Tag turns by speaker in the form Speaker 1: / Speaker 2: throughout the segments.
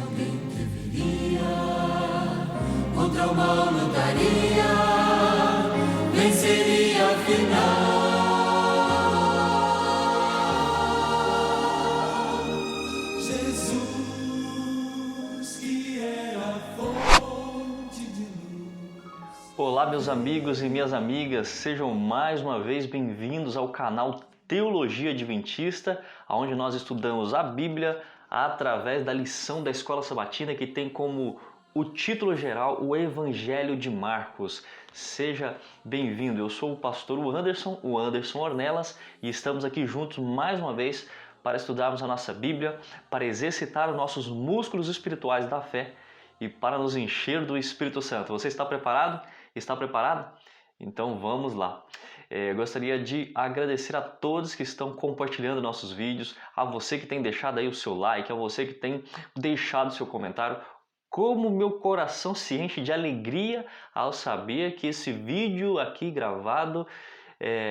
Speaker 1: alguém que viria, contra o mal lutaria, venceria afinal. Jesus, que é a fonte de luz.
Speaker 2: Olá, meus amigos e minhas amigas, sejam mais uma vez bem-vindos ao canal Teologia Adventista, onde nós estudamos a Bíblia através da lição da Escola Sabatina, que tem como o título geral o Evangelho de Marcos. Seja bem-vindo, eu sou o pastor Anderson Ornelas, e estamos aqui juntos mais uma vez para estudarmos a nossa Bíblia, para exercitar os nossos músculos espirituais da fé e para nos encher do Espírito Santo. Você está preparado? Está preparado? Então vamos lá. Gostaria de agradecer a todos que estão compartilhando nossos vídeos, a você que tem deixado aí o seu like, a você que tem deixado o seu comentário. Como meu coração se enche de alegria ao saber que esse vídeo aqui gravado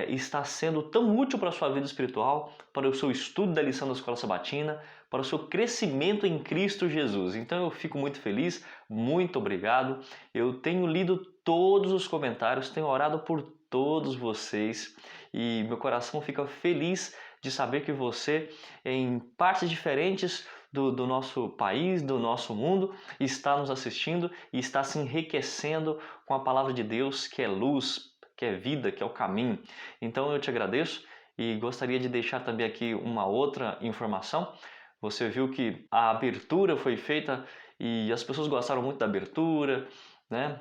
Speaker 2: está sendo tão útil para a sua vida espiritual, para o seu estudo da lição da Escola Sabatina, para o seu crescimento em Cristo Jesus. Então eu fico muito feliz, muito obrigado. Eu tenho lido todos os comentários, tenho orado por todos vocês e meu coração fica feliz de saber que você, em partes diferentes do nosso país, do nosso mundo, está nos assistindo e está se enriquecendo com a palavra de Deus, que é luz, que é vida, que é o caminho. Então eu te agradeço e gostaria de deixar também aqui uma outra informação. Você viu que a abertura foi feita e as pessoas gostaram muito da abertura, né?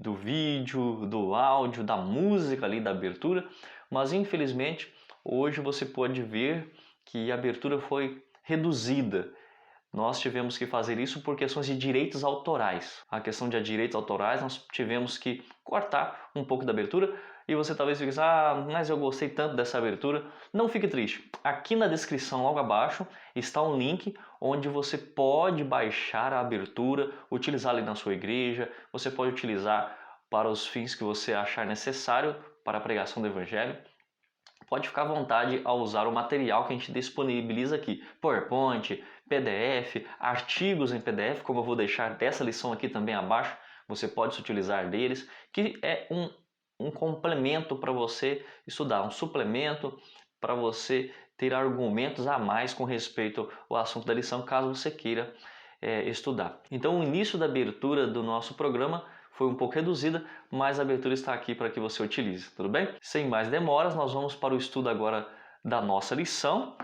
Speaker 2: Do vídeo, do áudio, da música ali da abertura, mas infelizmente hoje você pode ver que a abertura foi reduzida. Nós tivemos que fazer isso por questões de direitos autorais. A questão de direitos autorais, nós tivemos que cortar um pouco da abertura. E você talvez fique assim, mas eu gostei tanto dessa abertura. Não fique triste. Aqui na descrição, logo abaixo, está um link onde você pode baixar a abertura, utilizar ali na sua igreja. Você pode utilizar para os fins que você achar necessário para a pregação do Evangelho. Pode ficar à vontade ao usar o material que a gente disponibiliza aqui. PowerPoint, PDF, artigos em PDF, como eu vou deixar dessa lição aqui também abaixo. Você pode se utilizar deles, que é um complemento para você estudar, um suplemento para você ter argumentos a mais com respeito ao assunto da lição, caso você queira estudar. Então o início da abertura do nosso programa foi um pouco reduzida, mas a abertura está aqui para que você utilize, tudo bem? Sem mais demoras, nós vamos para o estudo agora da nossa lição,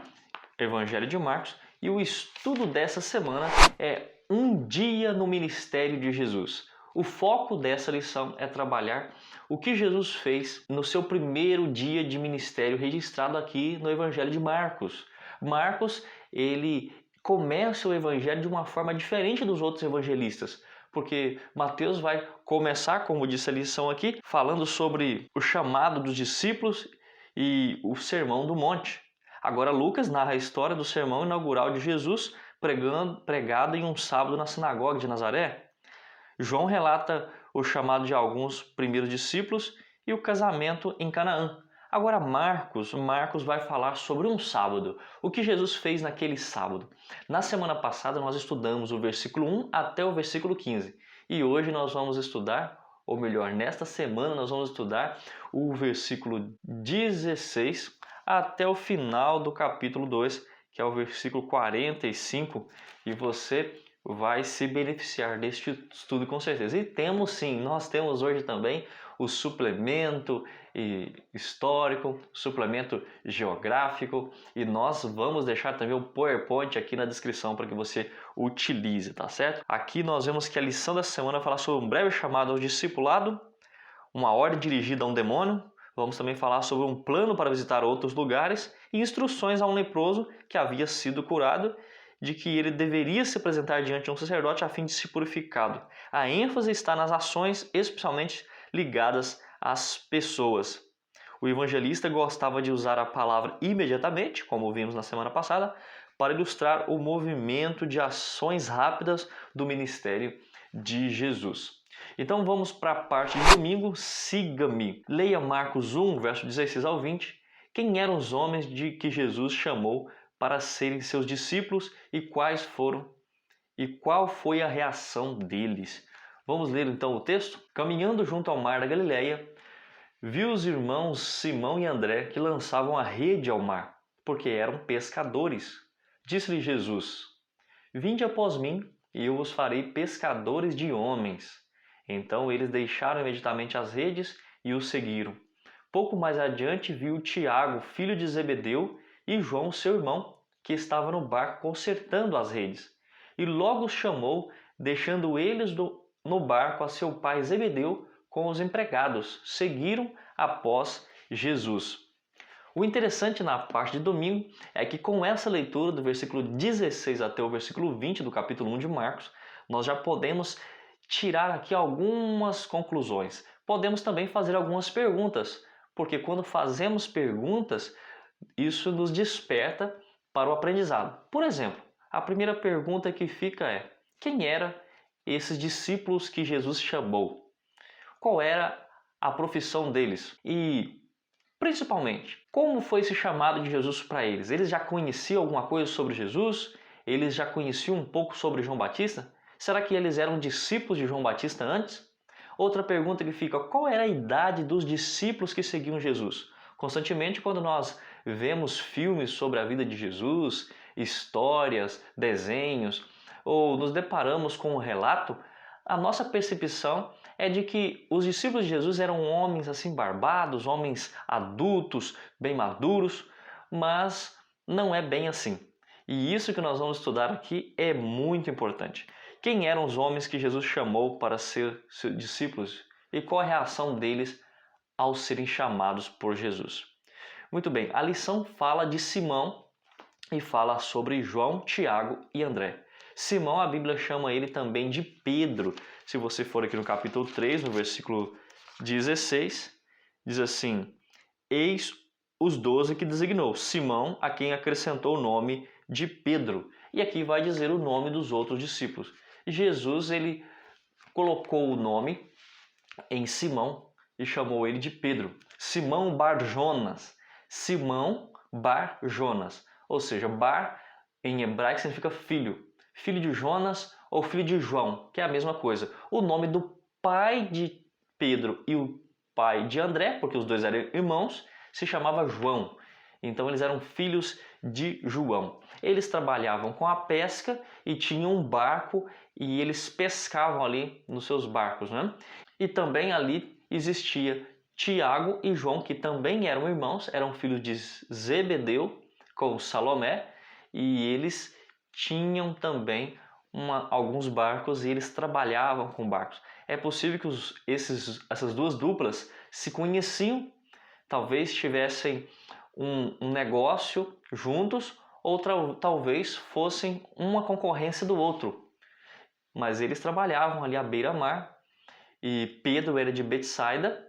Speaker 2: Evangelho de Marcos, e o estudo dessa semana é um dia no ministério de Jesus. O foco dessa lição é trabalhar o que Jesus fez no seu primeiro dia de ministério registrado aqui no Evangelho de Marcos. Marcos, ele começa o Evangelho de uma forma diferente dos outros evangelistas, porque Mateus vai começar, como disse a lição aqui, falando sobre o chamado dos discípulos e o Sermão do Monte. Agora Lucas narra a história do sermão inaugural de Jesus pregado em um sábado na sinagoga de Nazaré. João relata o chamado de alguns primeiros discípulos e o casamento em Canaã. Agora Marcos vai falar sobre um sábado, o que Jesus fez naquele sábado. Na semana passada nós estudamos o versículo 1 até o versículo 15. E hoje nós vamos estudar, ou melhor, nesta semana nós vamos estudar o versículo 16 até o final do capítulo 2, que é o versículo 45, e você vai se beneficiar deste estudo com certeza. E nós temos hoje também o suplemento histórico, suplemento geográfico, e nós vamos deixar também o PowerPoint aqui na descrição para que você utilize, tá certo? Aqui nós vemos que a lição dessa semana fala sobre um breve chamado ao discipulado, uma ordem dirigida a um demônio. Vamos também falar sobre um plano para visitar outros lugares e instruções a um leproso que havia sido curado, de que ele deveria se apresentar diante de um sacerdote a fim de ser purificado. A ênfase está nas ações, especialmente ligadas às pessoas. O evangelista gostava de usar a palavra imediatamente, como vimos na semana passada, para ilustrar o movimento de ações rápidas do ministério de Jesus. Então vamos para a parte de domingo, siga-me. Leia Marcos 1, verso 16 ao 20. Quem eram os homens de que Jesus chamou para serem seus discípulos e quais foram E qual foi a reação deles? Vamos ler então o texto? Caminhando junto ao mar da Galileia, viu os irmãos Simão e André que lançavam a rede ao mar, porque eram pescadores. Disse-lhe Jesus: Vinde após mim, e eu vos farei pescadores de homens. Então eles deixaram imediatamente as redes e o seguiram. Pouco mais adiante viu Tiago, filho de Zebedeu, e João, seu irmão, que estava no barco consertando as redes. E logo os chamou, deixando eles no barco a seu pai Zebedeu com os empregados. Seguiram após Jesus. O interessante na parte de domingo é que com essa leitura do versículo 16 até o versículo 20 do capítulo 1 de Marcos, nós já podemos tirar aqui algumas conclusões. Podemos também fazer algumas perguntas, porque quando fazemos perguntas, isso nos desperta para o aprendizado. Por exemplo, a primeira pergunta que fica é: quem eram esses discípulos que Jesus chamou? Qual era a profissão deles? E, principalmente, como foi esse chamado de Jesus para eles? Eles já conheciam alguma coisa sobre Jesus? Eles já conheciam um pouco sobre João Batista? Será que eles eram discípulos de João Batista antes? Outra pergunta que fica: qual era a idade dos discípulos que seguiam Jesus? Constantemente, quando nós vemos filmes sobre a vida de Jesus, histórias, desenhos, ou nos deparamos com um relato, a nossa percepção é de que os discípulos de Jesus eram homens assim barbados, homens adultos, bem maduros, mas não é bem assim. E isso que nós vamos estudar aqui é muito importante. Quem eram os homens que Jesus chamou para ser seus discípulos e qual a reação deles ao serem chamados por Jesus? Muito bem, a lição fala de Simão e fala sobre João, Tiago e André. Simão, a Bíblia chama ele também de Pedro. Se você for aqui no capítulo 3, no versículo 16, diz assim: Eis os 12 que designou, Simão, a quem acrescentou o nome de Pedro. E aqui vai dizer o nome dos outros discípulos. Jesus, ele colocou o nome em Simão e chamou ele de Pedro. Simão Bar Jonas. Simão Bar Jonas. Ou seja, Bar em hebraico significa filho. Filho de Jonas ou filho de João, que é a mesma coisa. O nome do pai de Pedro e o pai de André, porque os dois eram irmãos, se chamava João. Então eles eram filhos de João. Eles trabalhavam com a pesca e tinham um barco e eles pescavam ali nos seus barcos, né? E também ali existia Tiago e João, que também eram irmãos, eram filhos de Zebedeu com Salomé, e eles tinham também alguns barcos e eles trabalhavam com barcos. É possível que essas duas duplas se conheciam, talvez tivessem um negócio juntos, ou talvez fossem uma concorrência do outro. Mas eles trabalhavam ali à beira-mar, e Pedro era de Betsaida,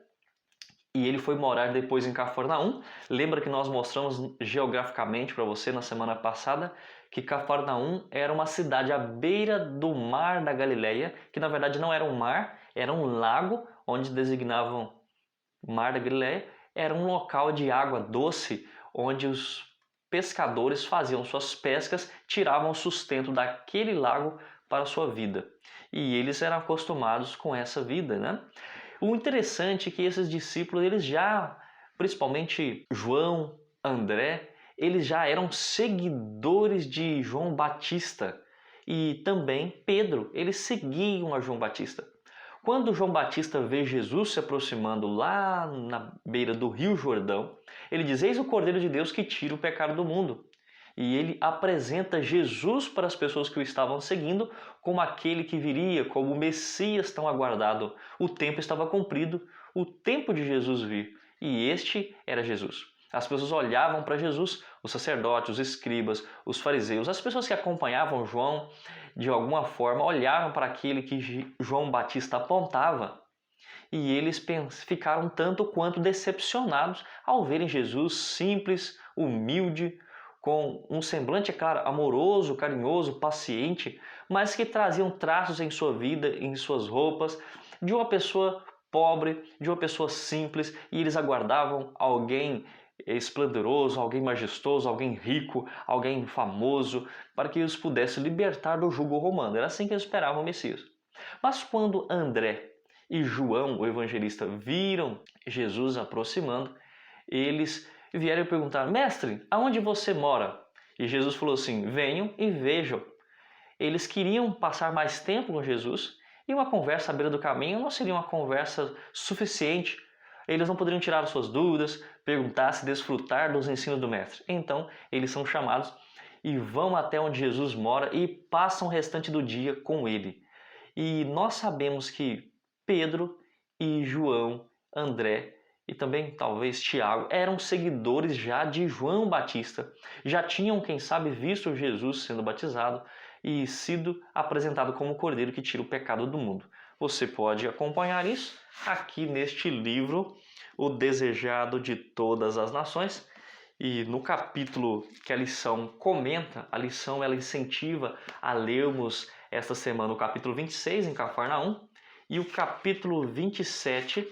Speaker 2: e ele foi morar depois em Cafarnaum. Lembra que nós mostramos geograficamente para você na semana passada que Cafarnaum era uma cidade à beira do mar da Galileia, que na verdade não era um mar, era um lago, onde designavam Mar da Galileia. Era um local de água doce, onde os pescadores faziam suas pescas, tiravam o sustento daquele lago para a sua vida. E eles eram acostumados com essa vida, né? O interessante é que esses discípulos, eles já, principalmente João, André, eles já eram seguidores de João Batista. E também Pedro, eles seguiam a João Batista. Quando João Batista vê Jesus se aproximando lá na beira do Rio Jordão, ele diz: Eis o Cordeiro de Deus que tira o pecado do mundo. E ele apresenta Jesus para as pessoas que o estavam seguindo como aquele que viria, como o Messias tão aguardado. O tempo estava cumprido, o tempo de Jesus vir. E este era Jesus. As pessoas olhavam para Jesus, os sacerdotes, os escribas, os fariseus, as pessoas que acompanhavam João, de alguma forma, olharam para aquele que João Batista apontava. E eles ficaram tanto quanto decepcionados ao verem Jesus simples, humilde, com um semblante, é claro, amoroso, carinhoso, paciente, mas que traziam traços em sua vida, em suas roupas, de uma pessoa pobre, de uma pessoa simples, e eles aguardavam alguém esplendoroso, alguém majestoso, alguém rico, alguém famoso, para que os pudesse libertar do jugo romano. Era assim que eles esperavam o Messias. Mas quando André e João, o evangelista, viram Jesus aproximando, eles vieram perguntar: Mestre, aonde você mora? E Jesus falou assim: venham e vejam. Eles queriam passar mais tempo com Jesus e uma conversa à beira do caminho não seria uma conversa suficiente. Eles não poderiam tirar as suas dúvidas, perguntar, se desfrutar dos ensinos do Mestre. Então, eles são chamados e vão até onde Jesus mora e passam o restante do dia com ele. E nós sabemos que Pedro e João, André e também talvez Tiago eram seguidores já de João Batista. Já tinham, quem sabe, visto Jesus sendo batizado e sido apresentado como o Cordeiro que tira o pecado do mundo. Você pode acompanhar isso aqui neste livro, O Desejado de Todas as Nações. E no capítulo que a lição comenta, a lição ela incentiva a lermos esta semana o capítulo 26 em Cafarnaum e o capítulo 27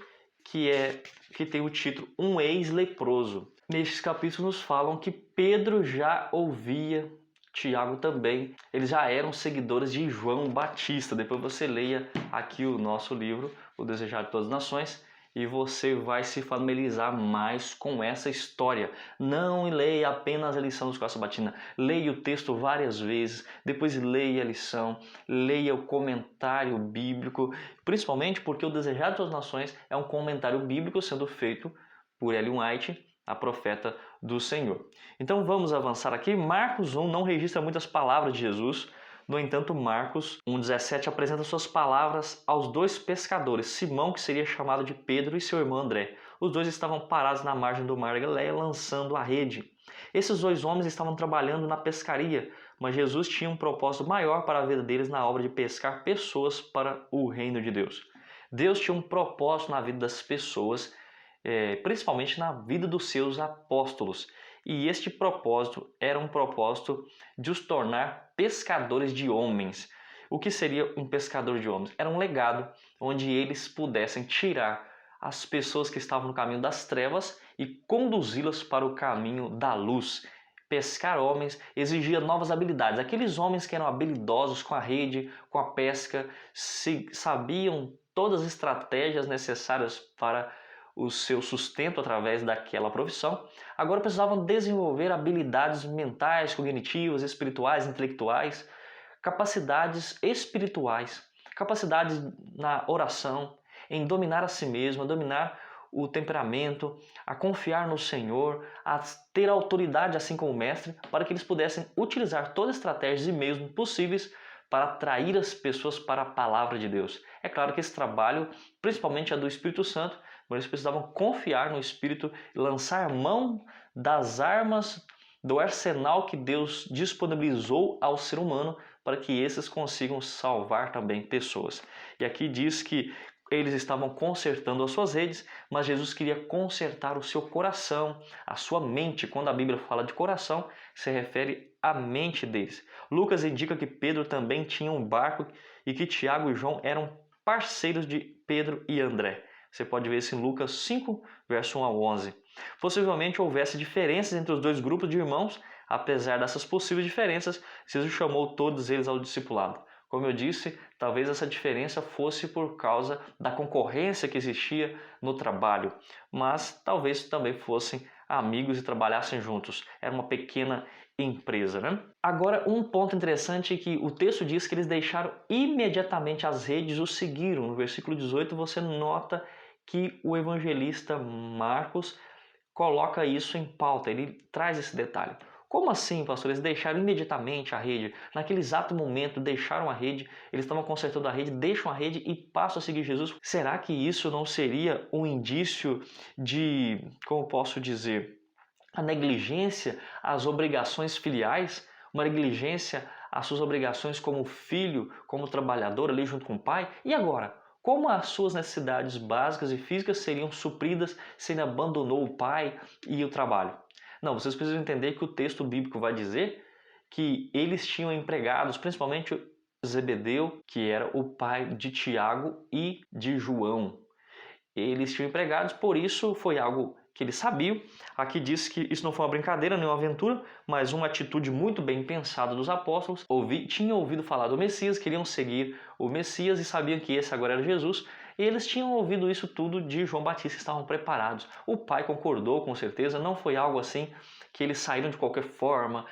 Speaker 2: que tem o título Um Ex-Leproso. Nestes capítulos nos falam que Pedro já ouvia, Tiago também, eles já eram seguidores de João Batista. Depois você leia aqui o nosso livro, O Desejado de Todas as Nações, e você vai se familiarizar mais com essa história. Não leia apenas a lição da Escola Sabatina, leia o texto várias vezes, depois leia a lição, leia o comentário bíblico, principalmente porque o Desejado de Todas as Nações é um comentário bíblico sendo feito por Ellen White, a profeta do Senhor. Então vamos avançar aqui. Marcos 1 não registra muitas palavras de Jesus. No entanto, Marcos 1,17 apresenta suas palavras aos dois pescadores, Simão, que seria chamado de Pedro, e seu irmão André. Os dois estavam parados na margem do mar da Galileia, lançando a rede. Esses dois homens estavam trabalhando na pescaria, mas Jesus tinha um propósito maior para a vida deles na obra de pescar pessoas para o reino de Deus. Deus tinha um propósito na vida das pessoas, principalmente na vida dos seus apóstolos. E este propósito era um propósito de os tornar pescadores de homens. O que seria um pescador de homens? Era um legado onde eles pudessem tirar as pessoas que estavam no caminho das trevas e conduzi-las para o caminho da luz. Pescar homens exigia novas habilidades. Aqueles homens que eram habilidosos com a rede, com a pesca, sabiam todas as estratégias necessárias para o seu sustento através daquela profissão, agora precisavam desenvolver habilidades mentais, cognitivas, espirituais, intelectuais, capacidades espirituais, capacidades na oração, em dominar a si mesmo, a dominar o temperamento, a confiar no Senhor, a ter autoridade assim como o mestre, para que eles pudessem utilizar todas as estratégias e meios possíveis para atrair as pessoas para a palavra de Deus. É claro que esse trabalho, principalmente é do Espírito Santo, mas eles precisavam confiar no Espírito e lançar mão das armas, do arsenal que Deus disponibilizou ao ser humano para que esses consigam salvar também pessoas. E aqui diz que eles estavam consertando as suas redes, mas Jesus queria consertar o seu coração, a sua mente. Quando a Bíblia fala de coração, se refere à mente deles. Lucas indica que Pedro também tinha um barco e que Tiago e João eram parceiros de Pedro e André. Você pode ver isso em Lucas 5, verso 1 a 11. Possivelmente houvesse diferenças entre os dois grupos de irmãos. Apesar dessas possíveis diferenças, Jesus chamou todos eles ao discipulado. Como eu disse, talvez essa diferença fosse por causa da concorrência que existia no trabalho, mas talvez também fossem amigos e trabalhassem juntos. Era uma pequena empresa, né? Agora, um ponto interessante é que o texto diz que eles deixaram imediatamente as redes e o seguiram. No versículo 18 você nota que o evangelista Marcos coloca isso em pauta, ele traz esse detalhe. Como assim, pastor? Eles deixaram imediatamente a rede. Naquele exato momento, deixaram a rede, eles estavam consertando a rede, deixam a rede e passam a seguir Jesus. Será que isso não seria um indício de, como posso dizer, a negligência às obrigações filiais? Uma negligência às suas obrigações como filho, como trabalhador ali junto com o pai? E agora? Como as suas necessidades básicas e físicas seriam supridas se ele abandonou o pai e o trabalho? Não, vocês precisam entender que o texto bíblico vai dizer que eles tinham empregados, principalmente Zebedeu, que era o pai de Tiago e de João. Eles tinham empregados, por isso foi algo que eles sabiam. Aqui diz que isso não foi uma brincadeira, nem uma aventura, mas uma atitude muito bem pensada dos apóstolos. Tinham ouvido falar do Messias, queriam seguir o Messias e sabiam que esse agora era Jesus. E eles tinham ouvido isso tudo de João Batista, estavam preparados. O pai concordou, com certeza, não foi algo assim que eles saíram de qualquer forma,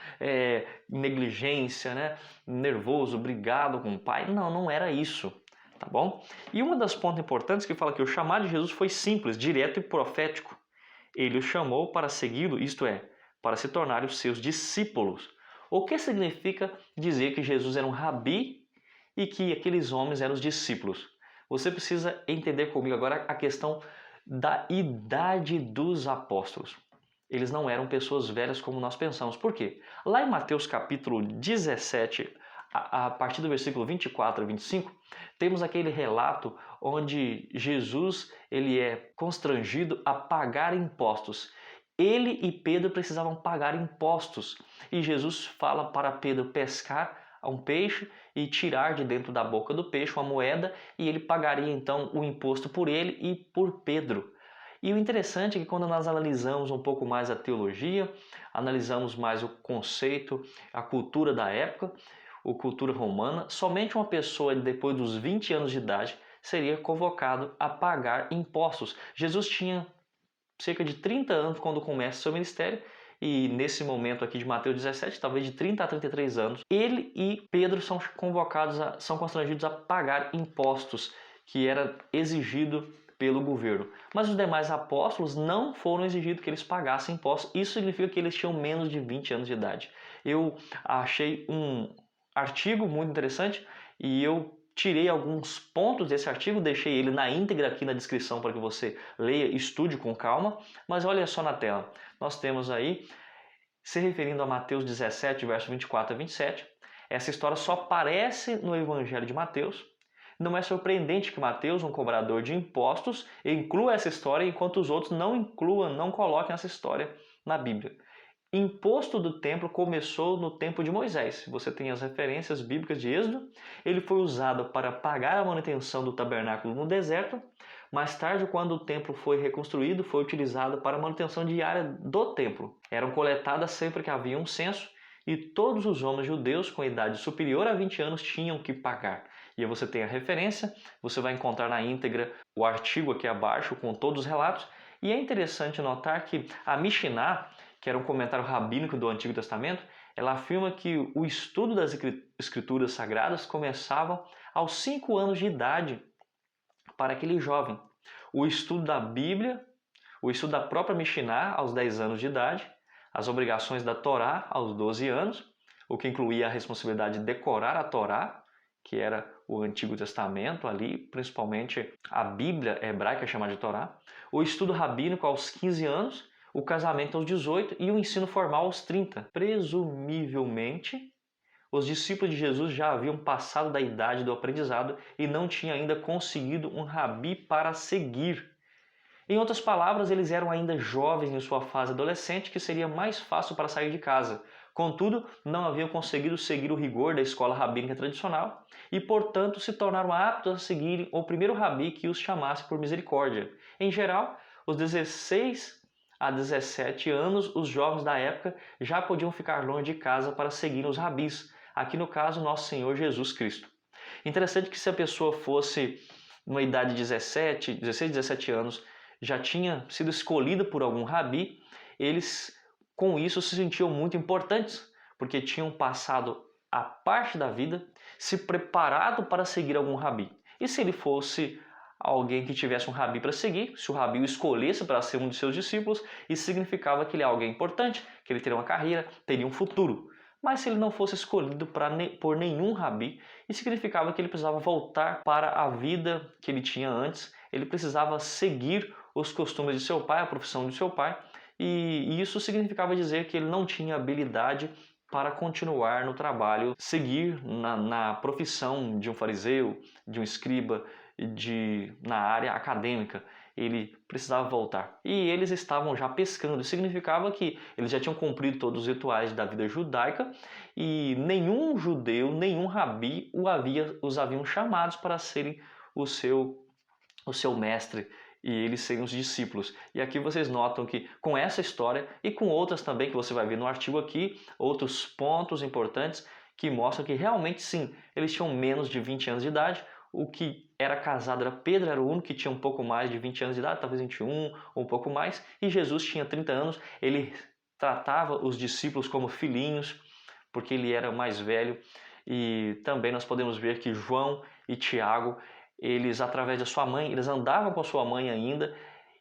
Speaker 2: negligência, né? Nervoso, brigado com o pai. Não, não era isso. Tá bom? E uma das pontos importantes que fala que o chamado de Jesus foi simples, direto e profético. Ele os chamou para segui-lo, isto é, para se tornarem os seus discípulos. O que significa dizer que Jesus era um rabi e que aqueles homens eram os discípulos? Você precisa entender comigo agora a questão da idade dos apóstolos. Eles não eram pessoas velhas como nós pensamos. Por quê? Lá em Mateus capítulo 17, a partir do versículo 24 a 25, temos aquele relato onde Jesus ele é constrangido a pagar impostos. Ele e Pedro precisavam pagar impostos. E Jesus fala para Pedro pescar um peixe e tirar de dentro da boca do peixe uma moeda, e ele pagaria então o imposto por ele e por Pedro. E o interessante é que quando nós analisamos um pouco mais a teologia, analisamos mais o conceito, a cultura da época, a cultura romana, somente uma pessoa depois dos 20 anos de idade seria convocado a pagar impostos. Jesus tinha cerca de 30 anos quando começa seu ministério, e nesse momento aqui de Mateus 17, talvez de 30 a 33 anos, ele e Pedro são constrangidos a pagar impostos que era exigido pelo governo. Mas os demais apóstolos não foram exigidos que eles pagassem impostos. Isso significa que eles tinham menos de 20 anos de idade. Eu achei um artigo muito interessante e eu tirei alguns pontos desse artigo, deixei ele na íntegra aqui na descrição para que você leia e estude com calma, mas olha só na tela. Nós temos aí, se referindo a Mateus 17, verso 24 a 27, essa história só aparece no Evangelho de Mateus. Não é surpreendente que Mateus, um cobrador de impostos, inclua essa história, enquanto os outros não coloquem essa história na Bíblia. Imposto do templo começou no tempo de Moisés. Você tem as referências bíblicas de Êxodo. Ele foi usado para pagar a manutenção do tabernáculo no deserto. Mais tarde, quando o templo foi reconstruído, foi utilizado para a manutenção diária do templo. Eram coletadas sempre que havia um censo e todos os homens judeus com idade superior a 20 anos tinham que pagar. E aí você tem a referência, você vai encontrar na íntegra o artigo aqui abaixo com todos os relatos. E é interessante notar que a Mishnah, que era um comentário rabínico do Antigo Testamento, ela afirma que o estudo das Escrituras Sagradas começava aos 5 anos de idade para aquele jovem. O estudo da Bíblia, o estudo da própria Mishnah aos 10 anos de idade, as obrigações da Torá aos 12 anos, o que incluía a responsabilidade de decorar a Torá, que era o Antigo Testamento ali, principalmente a Bíblia hebraica chamada de Torá, o estudo rabínico aos 15 anos, o casamento aos 18 e o ensino formal aos 30. Presumivelmente, os discípulos de Jesus já haviam passado da idade do aprendizado e não tinham ainda conseguido um rabi para seguir. Em outras palavras, eles eram ainda jovens em sua fase adolescente, que seria mais fácil para sair de casa. Contudo, não haviam conseguido seguir o rigor da escola rabínica tradicional e, portanto, se tornaram aptos a seguirem o primeiro rabi que os chamasse por misericórdia. Em geral, os 16 a 17 anos, os jovens da época já podiam ficar longe de casa para seguir os rabis. Aqui no caso, nosso Senhor Jesus Cristo. Interessante que se a pessoa fosse numa idade de 16, 17 anos, já tinha sido escolhida por algum rabi, eles com isso se sentiam muito importantes, porque tinham passado a parte da vida se preparado para seguir algum rabi. E se ele fosse alguém que tivesse um rabi para seguir, se o rabi o escolhesse para ser um de seus discípulos, isso significava que ele é alguém importante, que ele teria uma carreira, teria um futuro. Mas se ele não fosse escolhido por nenhum rabi, isso significava que ele precisava voltar para a vida que ele tinha antes, ele precisava seguir os costumes de seu pai, a profissão de seu pai, e isso significava dizer que ele não tinha habilidade para continuar no trabalho, seguir na profissão de um fariseu, de um escriba, na área acadêmica. Ele precisava voltar. E eles estavam já pescando. Isso significava que eles já tinham cumprido todos os rituais da vida judaica e nenhum judeu, nenhum rabi os haviam chamados para serem o seu mestre e eles serem os discípulos. E aqui vocês notam que com essa história e com outras também que você vai ver no artigo aqui, outros pontos importantes que mostram que realmente sim, eles tinham menos de 20 anos de idade. O que era casado era Pedro, era o único que tinha um pouco mais de 20 anos de idade, talvez 21 ou um pouco mais, e Jesus tinha 30 anos. Ele tratava os discípulos como filhinhos, porque ele era mais velho. E também nós podemos ver que João e Tiago, eles através da sua mãe, eles andavam com a sua mãe ainda,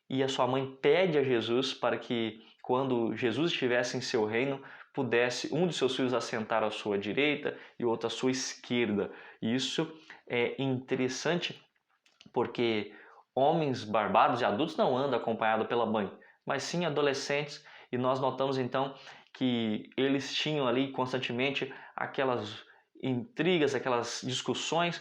Speaker 2: e a sua mãe pede a Jesus para que quando Jesus estivesse em seu reino, pudesse um de seus filhos assentar à sua direita e outro à sua esquerda. Isso é interessante porque homens barbados e adultos não andam acompanhados pela mãe, mas sim adolescentes, e nós notamos então que eles tinham ali constantemente aquelas intrigas, aquelas discussões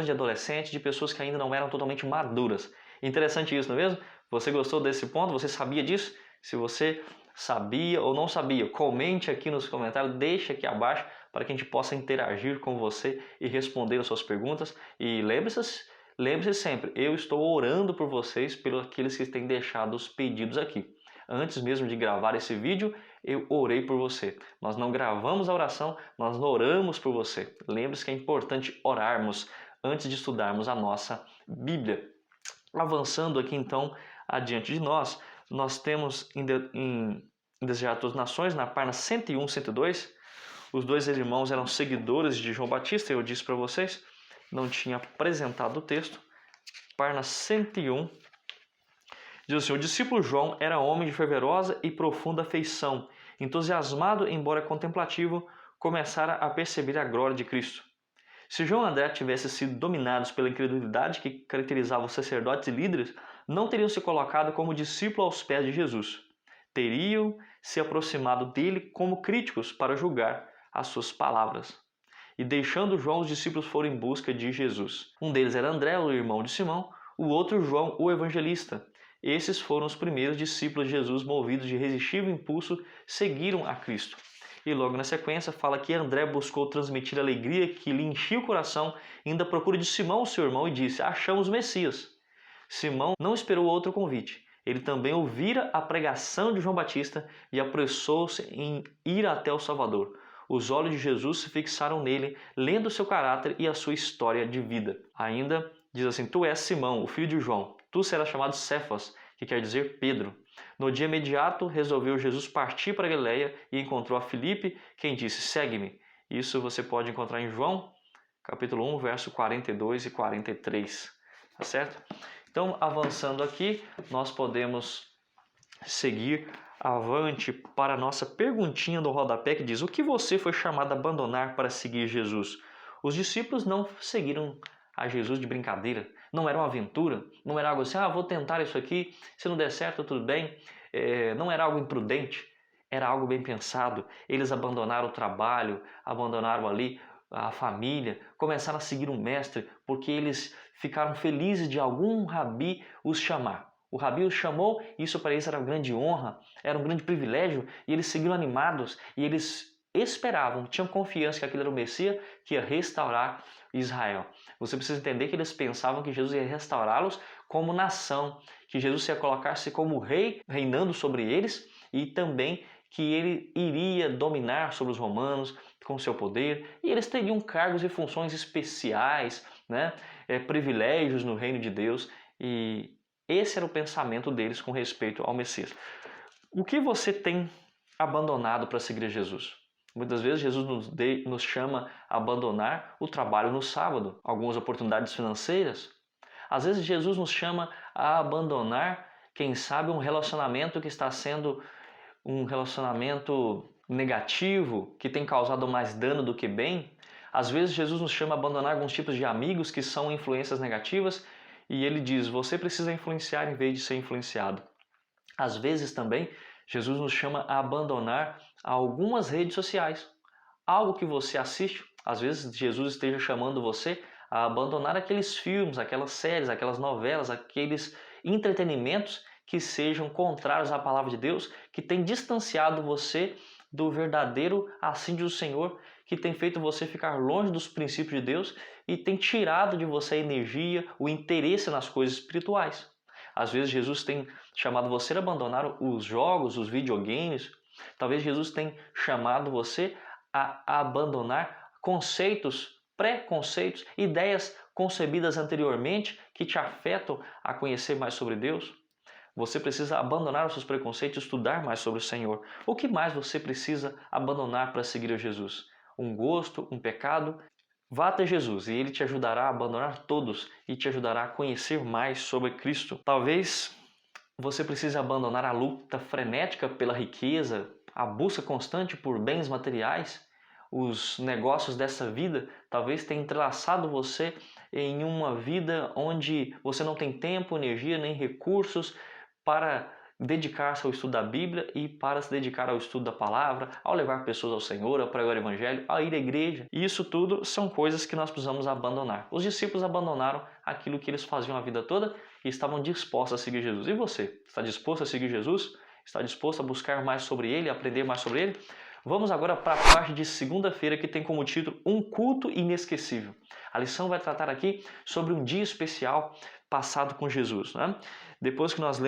Speaker 2: de adolescentes, de pessoas que ainda não eram totalmente maduras. Interessante isso, não é mesmo? Você gostou desse ponto? Você sabia disso? Se você sabia ou não sabia, comente aqui nos comentários, deixe aqui abaixo para que a gente possa interagir com você e responder as suas perguntas. E lembre-se sempre, eu estou orando por vocês, pelos aqueles que têm deixado os pedidos aqui. Antes mesmo de gravar esse vídeo, eu orei por você. Nós não gravamos a oração, nós oramos por você. Lembre-se que é importante orarmos antes de estudarmos a nossa Bíblia. Avançando aqui então adiante de nós, nós temos em Desejar das Nações, na página 101, 102, os dois irmãos eram seguidores de João Batista, eu disse para vocês, não tinha apresentado o texto. Página 101, diz assim: o discípulo João era homem de fervorosa e profunda afeição, entusiasmado, embora contemplativo, começara a perceber a glória de Cristo. Se João e André tivessem sido dominados pela incredulidade que caracterizava os sacerdotes e líderes, não teriam se colocado como discípulo aos pés de Jesus. Teriam se aproximado dele como críticos para julgar as suas palavras. E deixando João, os discípulos foram em busca de Jesus. Um deles era André, o irmão de Simão, o outro João, o evangelista. Esses foram os primeiros discípulos de Jesus, movidos de irresistível impulso, seguiram a Cristo. E logo na sequência fala que André buscou transmitir a alegria que lhe enchia o coração, indo à procura de Simão, seu irmão, e disse: achamos o Messias. Simão não esperou outro convite. Ele também ouvira a pregação de João Batista e apressou-se em ir até o Salvador. Os olhos de Jesus se fixaram nele, lendo seu caráter e a sua história de vida. Ainda diz assim: tu és Simão, o filho de João. Tu serás chamado Cefas, que quer dizer Pedro. No dia imediato, resolveu Jesus partir para a Galileia e encontrou a Filipe, quem disse: segue-me. Isso você pode encontrar em João, capítulo 1, verso 42 e 43. Tá certo? Então, avançando aqui, nós podemos seguir avante para a nossa perguntinha do rodapé, que diz: o que você foi chamado a abandonar para seguir Jesus? Os discípulos não seguiram a Jesus de brincadeira, não era uma aventura, não era algo assim: vou tentar isso aqui, se não der certo tudo bem. Não era algo imprudente, era algo bem pensado. Eles abandonaram o trabalho, abandonaram ali a família, começaram a seguir um mestre, porque eles ficaram felizes de algum rabi os chamar. O rabi os chamou, e isso para eles era uma grande honra, era um grande privilégio, e eles seguiram animados, e eles esperavam, tinham confiança que aquele era o Messias que ia restaurar Israel. Você precisa entender que eles pensavam que Jesus ia restaurá-los como nação, que Jesus ia colocar-se como rei, reinando sobre eles, e também que ele iria dominar sobre os romanos com seu poder, e eles teriam cargos e funções especiais, privilégios no reino de Deus, e esse era o pensamento deles com respeito ao Messias. O que você tem abandonado para seguir Jesus? Muitas vezes Jesus nos chama a abandonar o trabalho no sábado, algumas oportunidades financeiras. Às vezes Jesus nos chama a abandonar, quem sabe, um relacionamento que está sendo um relacionamento negativo, que tem causado mais dano do que bem. Às vezes Jesus nos chama a abandonar alguns tipos de amigos que são influências negativas, e ele diz: você precisa influenciar em vez de ser influenciado. Às vezes também Jesus nos chama a abandonar algumas redes sociais. Algo que você assiste, às vezes Jesus esteja chamando você a abandonar aqueles filmes, aquelas séries, aquelas novelas, aqueles entretenimentos que sejam contrários à palavra de Deus, que tem distanciado você do verdadeiro assim diz o Senhor, que tem feito você ficar longe dos princípios de Deus e tem tirado de você a energia, o interesse nas coisas espirituais. Às vezes Jesus tem chamado você a abandonar os jogos, os videogames. Talvez Jesus tenha chamado você a abandonar conceitos, preconceitos, ideias concebidas anteriormente que te afetam a conhecer mais sobre Deus. Você precisa abandonar os seus preconceitos e estudar mais sobre o Senhor. O que mais você precisa abandonar para seguir a Jesus? Um gosto, um pecado? Vá até Jesus e Ele te ajudará a abandonar todos e te ajudará a conhecer mais sobre Cristo. Talvez você precise abandonar a luta frenética pela riqueza, a busca constante por bens materiais. Os negócios dessa vida talvez tenham entrelaçado você em uma vida onde você não tem tempo, energia nem recursos para dedicar-se ao estudo da Bíblia e para se dedicar ao estudo da palavra, ao levar pessoas ao Senhor, ao pregar o Evangelho, a ir à igreja. E isso tudo são coisas que nós precisamos abandonar. Os discípulos abandonaram aquilo que eles faziam a vida toda e estavam dispostos a seguir Jesus. E você? Está disposto a seguir Jesus? Está disposto a buscar mais sobre Ele, a aprender mais sobre Ele? Vamos agora para a parte de segunda-feira que tem como título Um Culto Inesquecível. A lição vai tratar aqui sobre um dia especial passado com Jesus, né? Depois que nós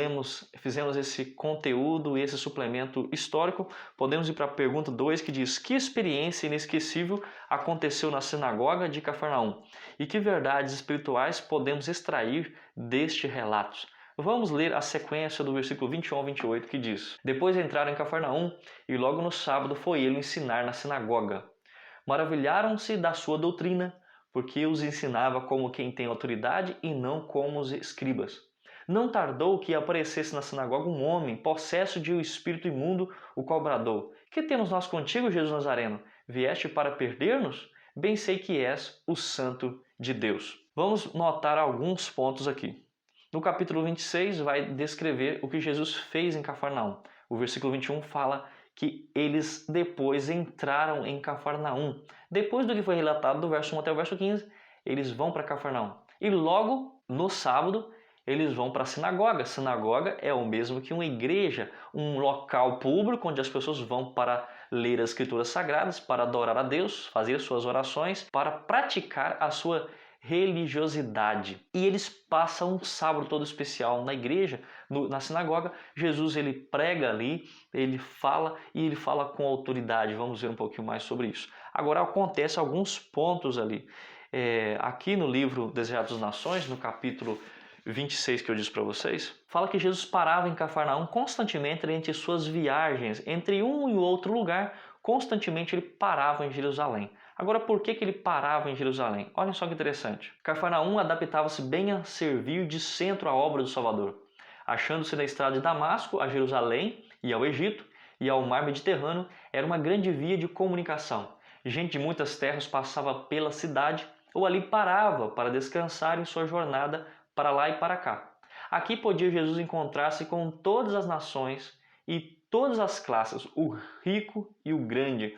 Speaker 2: fizemos esse conteúdo e esse suplemento histórico, podemos ir para a pergunta 2 que diz: que experiência inesquecível aconteceu na sinagoga de Cafarnaum? E que verdades espirituais podemos extrair deste relato? Vamos ler a sequência do versículo 21 ao 28 que diz: Depois entraram em Cafarnaum e logo no sábado foi ele ensinar na sinagoga. Maravilharam-se da sua doutrina, porque os ensinava como quem tem autoridade e não como os escribas. Não tardou que aparecesse na sinagoga um homem, possesso de um espírito imundo, o qual bradou: Que temos nós contigo, Jesus Nazareno? Vieste para perder-nos? Bem sei que és o Santo de Deus. Vamos notar alguns pontos aqui. No capítulo 26 vai descrever o que Jesus fez em Cafarnaum. O versículo 21 fala que eles depois entraram em Cafarnaum. Depois do que foi relatado do verso 1 até o verso 15, eles vão para Cafarnaum. E logo no sábado, eles vão para a sinagoga. Sinagoga é o mesmo que uma igreja, um local público onde as pessoas vão para ler as escrituras sagradas, para adorar a Deus, fazer suas orações, para praticar a sua religiosidade. E eles passam um sábado todo especial na igreja, na sinagoga. Jesus ele prega ali, ele fala e ele fala com autoridade. Vamos ver um pouquinho mais sobre isso. Agora acontece alguns pontos ali. Aqui no livro Desejados das Nações, no capítulo 26 que eu disse para vocês, fala que Jesus parava em Cafarnaum constantemente entre suas viagens, entre um e outro lugar, constantemente ele parava em Jerusalém. Agora, por que ele parava em Jerusalém? Olha só que interessante. Cafarnaum adaptava-se bem a servir de centro à obra do Salvador. Achando-se na estrada de Damasco a Jerusalém e ao Egito e ao mar Mediterrâneo, era uma grande via de comunicação. Gente de muitas terras passava pela cidade ou ali parava para descansar em sua jornada para lá e para cá. Aqui podia Jesus encontrar-se com todas as nações e todas as classes, o rico e o grande,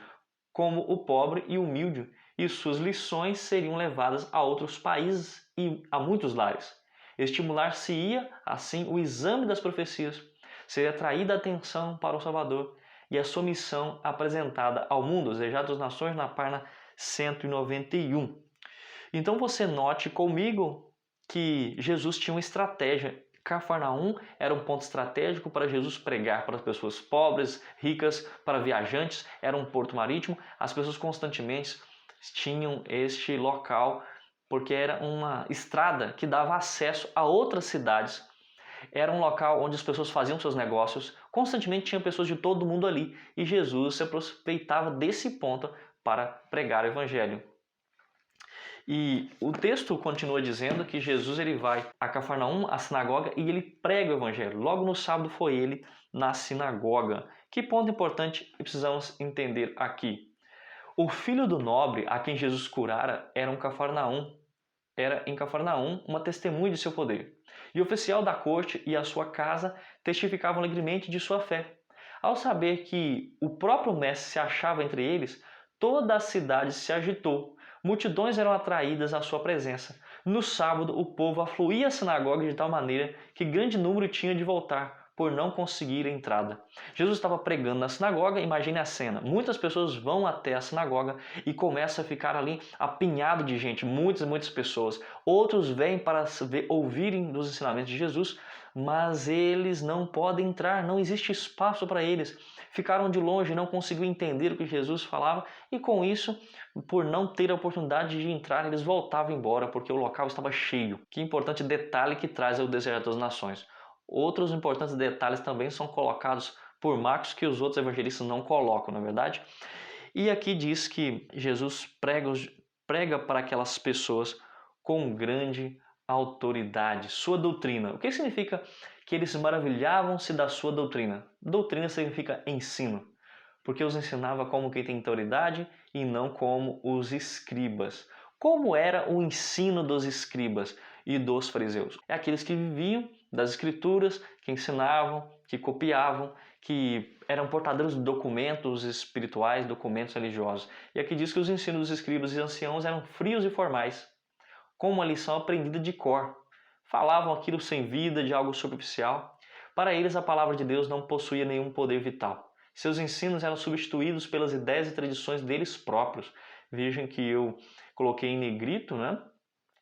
Speaker 2: como o pobre e humilde, e suas lições seriam levadas a outros países e a muitos lares. Estimular-se-ia, assim, o exame das profecias, seria atraída a atenção para o Salvador e a sua missão apresentada ao mundo, Desejados das Nações, na página 191. Então você note comigo que Jesus tinha uma estratégia. Cafarnaum era um ponto estratégico para Jesus pregar para as pessoas pobres, ricas, para viajantes, era um porto marítimo. As pessoas constantemente tinham este local porque era uma estrada que dava acesso a outras cidades. Era um local onde as pessoas faziam seus negócios, constantemente tinha pessoas de todo o mundo ali e Jesus se aproveitava desse ponto para pregar o Evangelho. E o texto continua dizendo que Jesus ele vai a Cafarnaum, a sinagoga, e ele prega o Evangelho. Logo no sábado foi ele na sinagoga. Que ponto importante precisamos entender aqui? O filho do nobre a quem Jesus curara era em Cafarnaum uma testemunha de seu poder. E o oficial da corte e a sua casa testificavam alegremente de sua fé. Ao saber que o próprio mestre se achava entre eles, toda a cidade se agitou. Multidões eram atraídas à sua presença. No sábado, o povo afluía à sinagoga de tal maneira que grande número tinha de voltar, por não conseguir entrada. Jesus estava pregando na sinagoga, imagine a cena. Muitas pessoas vão até a sinagoga e começa a ficar ali apinhado de gente, muitas pessoas. Outros vêm para ouvirem dos ensinamentos de Jesus, mas eles não podem entrar, não existe espaço para eles. Ficaram de longe, não conseguiam entender o que Jesus falava e com isso, por não ter a oportunidade de entrar, eles voltavam embora porque o local estava cheio. Que importante detalhe que traz o deserto das nações. Outros importantes detalhes também são colocados por Marcos que os outros evangelistas não colocam, não é verdade? E aqui diz que Jesus prega para aquelas pessoas com grande autoridade, sua doutrina. O que significa que eles maravilhavam-se da sua doutrina? Doutrina significa ensino, porque os ensinava como quem tem autoridade e não como os escribas. Como era o ensino dos escribas e dos fariseus? É aqueles que viviam das escrituras, que ensinavam, que copiavam, que eram portadores de documentos espirituais, documentos religiosos. E aqui diz que os ensinos dos escribas e anciãos eram frios e formais, com uma lição aprendida de cor. Falavam aquilo sem vida, de algo superficial. Para eles, a palavra de Deus não possuía nenhum poder vital. Seus ensinos eram substituídos pelas ideias e tradições deles próprios. Vejam que eu coloquei em negrito, né?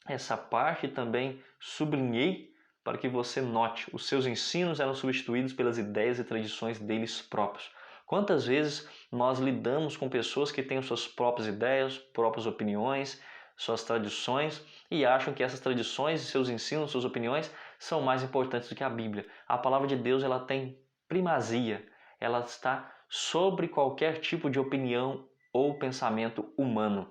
Speaker 2: Essa parte também sublinhei para que você note. Os seus ensinos eram substituídos pelas ideias e tradições deles próprios. Quantas vezes nós lidamos com pessoas que têm suas próprias ideias, próprias opiniões, suas tradições e acham que essas tradições, seus ensinos, suas opiniões são mais importantes do que a Bíblia. A palavra de Deus ela tem primazia, ela está sobre qualquer tipo de opinião ou pensamento humano.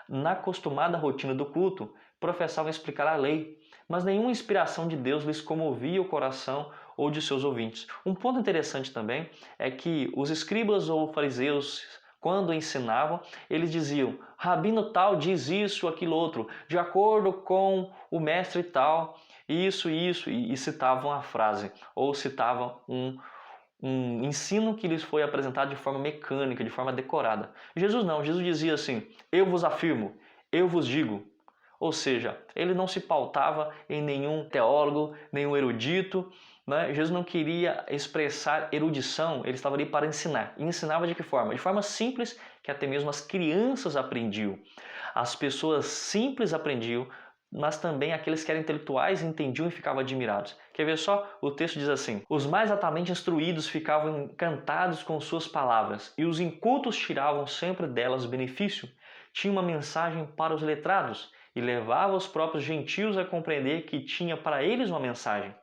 Speaker 2: Na acostumada rotina do culto, professavam explicar a lei, mas nenhuma inspiração de Deus lhes comovia o coração ou de seus ouvintes. Um ponto interessante também é que os escribas ou fariseus, quando ensinavam, eles diziam, rabino tal diz isso, aquilo outro, de acordo com o mestre tal, isso, e citavam a frase, ou citavam um ensino que lhes foi apresentado de forma mecânica, de forma decorada. Jesus não, Jesus dizia assim, eu vos afirmo, eu vos digo. Ou seja, ele não se pautava em nenhum teólogo, nenhum erudito, né? Jesus não queria expressar erudição, ele estava ali para ensinar. E ensinava de que forma? De forma simples, que até mesmo as crianças aprendiam. As pessoas simples aprendiam, mas também aqueles que eram intelectuais entendiam e ficavam admirados. Quer ver só? O texto diz assim, os mais altamente instruídos ficavam encantados com suas palavras, e os incultos tiravam sempre delas benefício. Tinha uma mensagem para os letrados, e levava os próprios gentios a compreender que tinha para eles uma mensagem.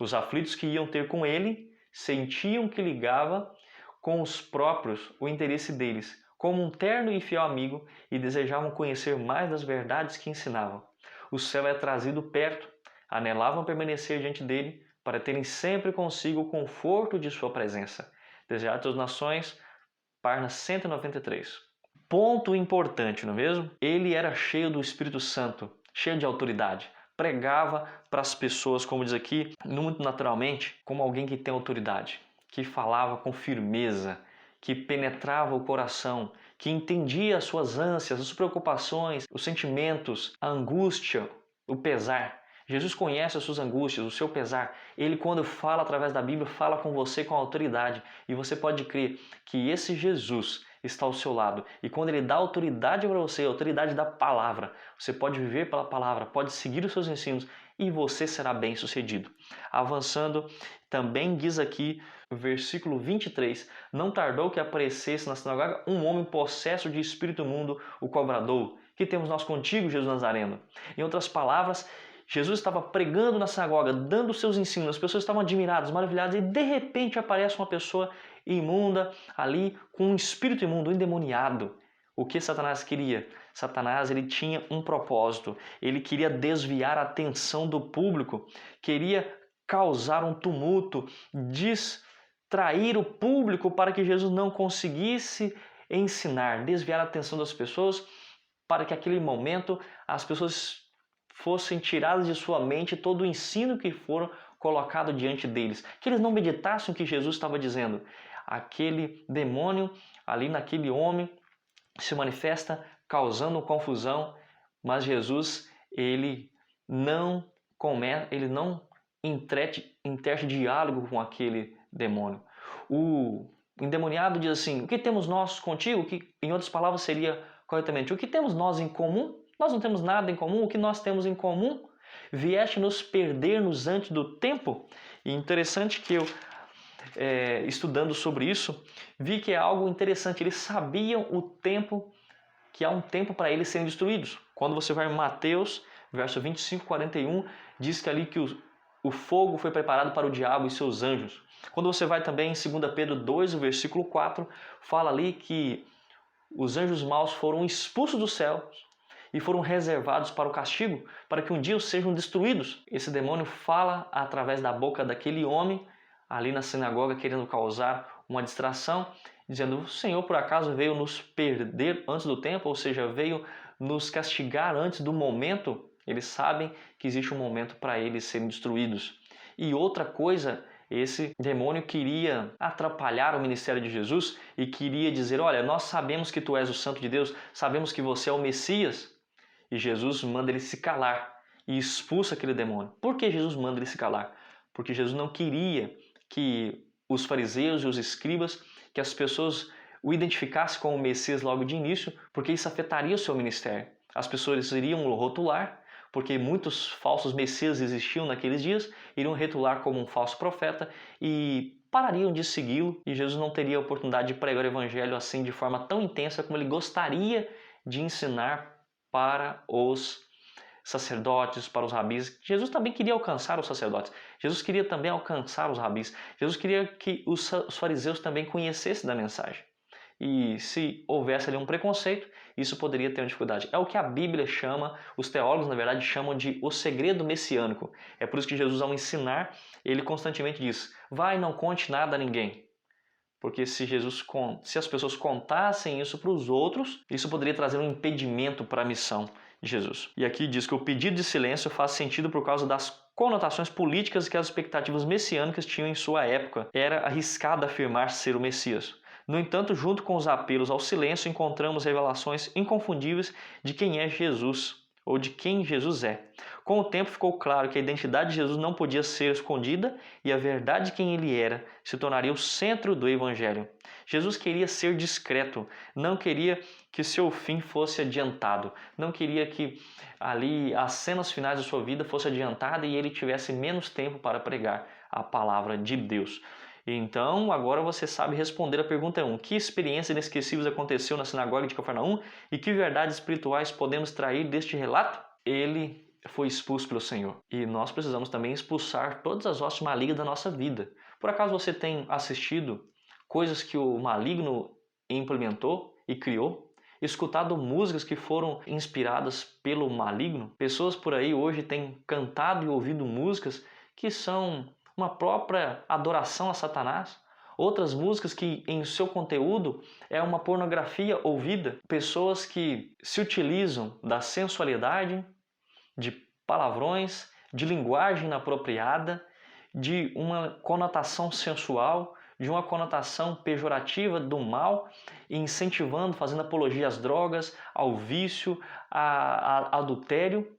Speaker 2: Os aflitos que iam ter com ele sentiam que ligava com os próprios o interesse deles, como um terno e fiel amigo, e desejavam conhecer mais das verdades que ensinavam. O céu é trazido perto, anelavam permanecer diante dele, para terem sempre consigo o conforto de sua presença. Deserto das Nações, página 193. Ponto importante, não é mesmo? Ele era cheio do Espírito Santo, cheio de autoridade. Pregava para as pessoas, como diz aqui, muito naturalmente, como alguém que tem autoridade, que falava com firmeza, que penetrava o coração, que entendia as suas ânsias, as suas preocupações, os sentimentos, a angústia, o pesar. Jesus conhece as suas angústias, o seu pesar. Ele, quando fala através da Bíblia, fala com você com autoridade. E você pode crer que esse Jesus está ao seu lado. E quando ele dá autoridade para você, a autoridade da palavra, você pode viver pela palavra, pode seguir os seus ensinos e você será bem sucedido. Avançando, também diz aqui, versículo 23, não tardou que aparecesse na sinagoga um homem possesso de espírito imundo, o qual bradou, que temos nós contigo, Jesus Nazareno? Em outras palavras, Jesus estava pregando na sinagoga, dando os seus ensinos, as pessoas estavam admiradas, maravilhadas, e de repente aparece uma pessoa imunda ali, com um espírito imundo, endemoniado. O que Satanás queria? Satanás ele tinha um propósito, ele queria desviar a atenção do público, queria causar um tumulto, distrair o público para que Jesus não conseguisse ensinar, desviar a atenção das pessoas, para que naquele momento as pessoas fossem tiradas de sua mente todo o ensino que foram colocado diante deles. Que eles não meditassem o que Jesus estava dizendo. Aquele demônio ali naquele homem se manifesta causando confusão, mas Jesus ele não enterte diálogo com aquele demônio. O endemoniado diz assim, o que temos nós contigo? Que em outras palavras seria corretamente, o que temos nós em comum? Nós não temos nada em comum, o que nós temos em comum? Vieste nos perder-nos antes do tempo? E interessante que eu, estudando sobre isso, vi que é algo interessante. Eles sabiam o tempo, que há um tempo para eles serem destruídos. Quando você vai em Mateus, verso 25, 41, diz que ali que o fogo foi preparado para o diabo e seus anjos. Quando você vai também em 2 Pedro 2, o versículo 4, fala ali que os anjos maus foram expulsos dos céus e foram reservados para o castigo, para que um dia sejam destruídos. Esse demônio fala através da boca daquele homem, ali na sinagoga, querendo causar uma distração, dizendo: o Senhor por acaso veio nos perder antes do tempo, ou seja, veio nos castigar antes do momento? Eles sabem que existe um momento para eles serem destruídos. E outra coisa, esse demônio queria atrapalhar o ministério de Jesus e queria dizer: olha, nós sabemos que tu és o Santo de Deus, sabemos que você é o Messias. E Jesus manda ele se calar e expulsa aquele demônio. Por que Jesus manda ele se calar? Porque Jesus não queria que os fariseus e os escribas, que as pessoas o identificassem como o Messias logo de início, porque isso afetaria o seu ministério. As pessoas iriam o rotular, porque muitos falsos messias existiam naqueles dias, iriam rotular como um falso profeta e parariam de segui-lo, e Jesus não teria a oportunidade de pregar o evangelho assim de forma tão intensa como ele gostaria de ensinar para os sacerdotes, para os rabis. Jesus também queria alcançar os sacerdotes. Jesus queria também alcançar os rabis. Jesus queria que os fariseus também conhecessem da mensagem. E se houvesse ali um preconceito, isso poderia ter uma dificuldade. É o que a Bíblia chama, os teólogos na verdade chamam de o segredo messiânico. É por isso que Jesus, ao ensinar, ele constantemente diz: vai, não conte nada a ninguém. Porque se as pessoas contassem isso para os outros, isso poderia trazer um impedimento para a missão de Jesus. E aqui diz que o pedido de silêncio faz sentido por causa das conotações políticas que as expectativas messiânicas tinham em sua época. Era arriscado afirmar ser o Messias. No entanto, junto com os apelos ao silêncio, encontramos revelações inconfundíveis de quem é Jesus, ou de quem Jesus é. Com o tempo ficou claro que a identidade de Jesus não podia ser escondida e a verdade de quem ele era se tornaria o centro do Evangelho. Jesus queria ser discreto, não queria que seu fim fosse adiantado, não queria que ali as cenas finais da sua vida fossem adiantadas e ele tivesse menos tempo para pregar a palavra de Deus. Então, agora você sabe responder a pergunta 1. Que experiências inesquecíveis aconteceu na sinagoga de Cafarnaum e que verdades espirituais podemos extrair deste relato? Ele foi expulso pelo Senhor. E nós precisamos também expulsar todas as hostes malignas da nossa vida. Por acaso você tem assistido coisas que o maligno implementou e criou? Escutado músicas que foram inspiradas pelo maligno? Pessoas por aí hoje têm cantado e ouvido músicas que são uma própria adoração a Satanás. Outras músicas que em seu conteúdo é uma pornografia ouvida. Pessoas que se utilizam da sensualidade, de palavrões, de linguagem inapropriada, de uma conotação sensual, de uma conotação pejorativa do mal, incentivando, fazendo apologia às drogas, ao vício, a adultério.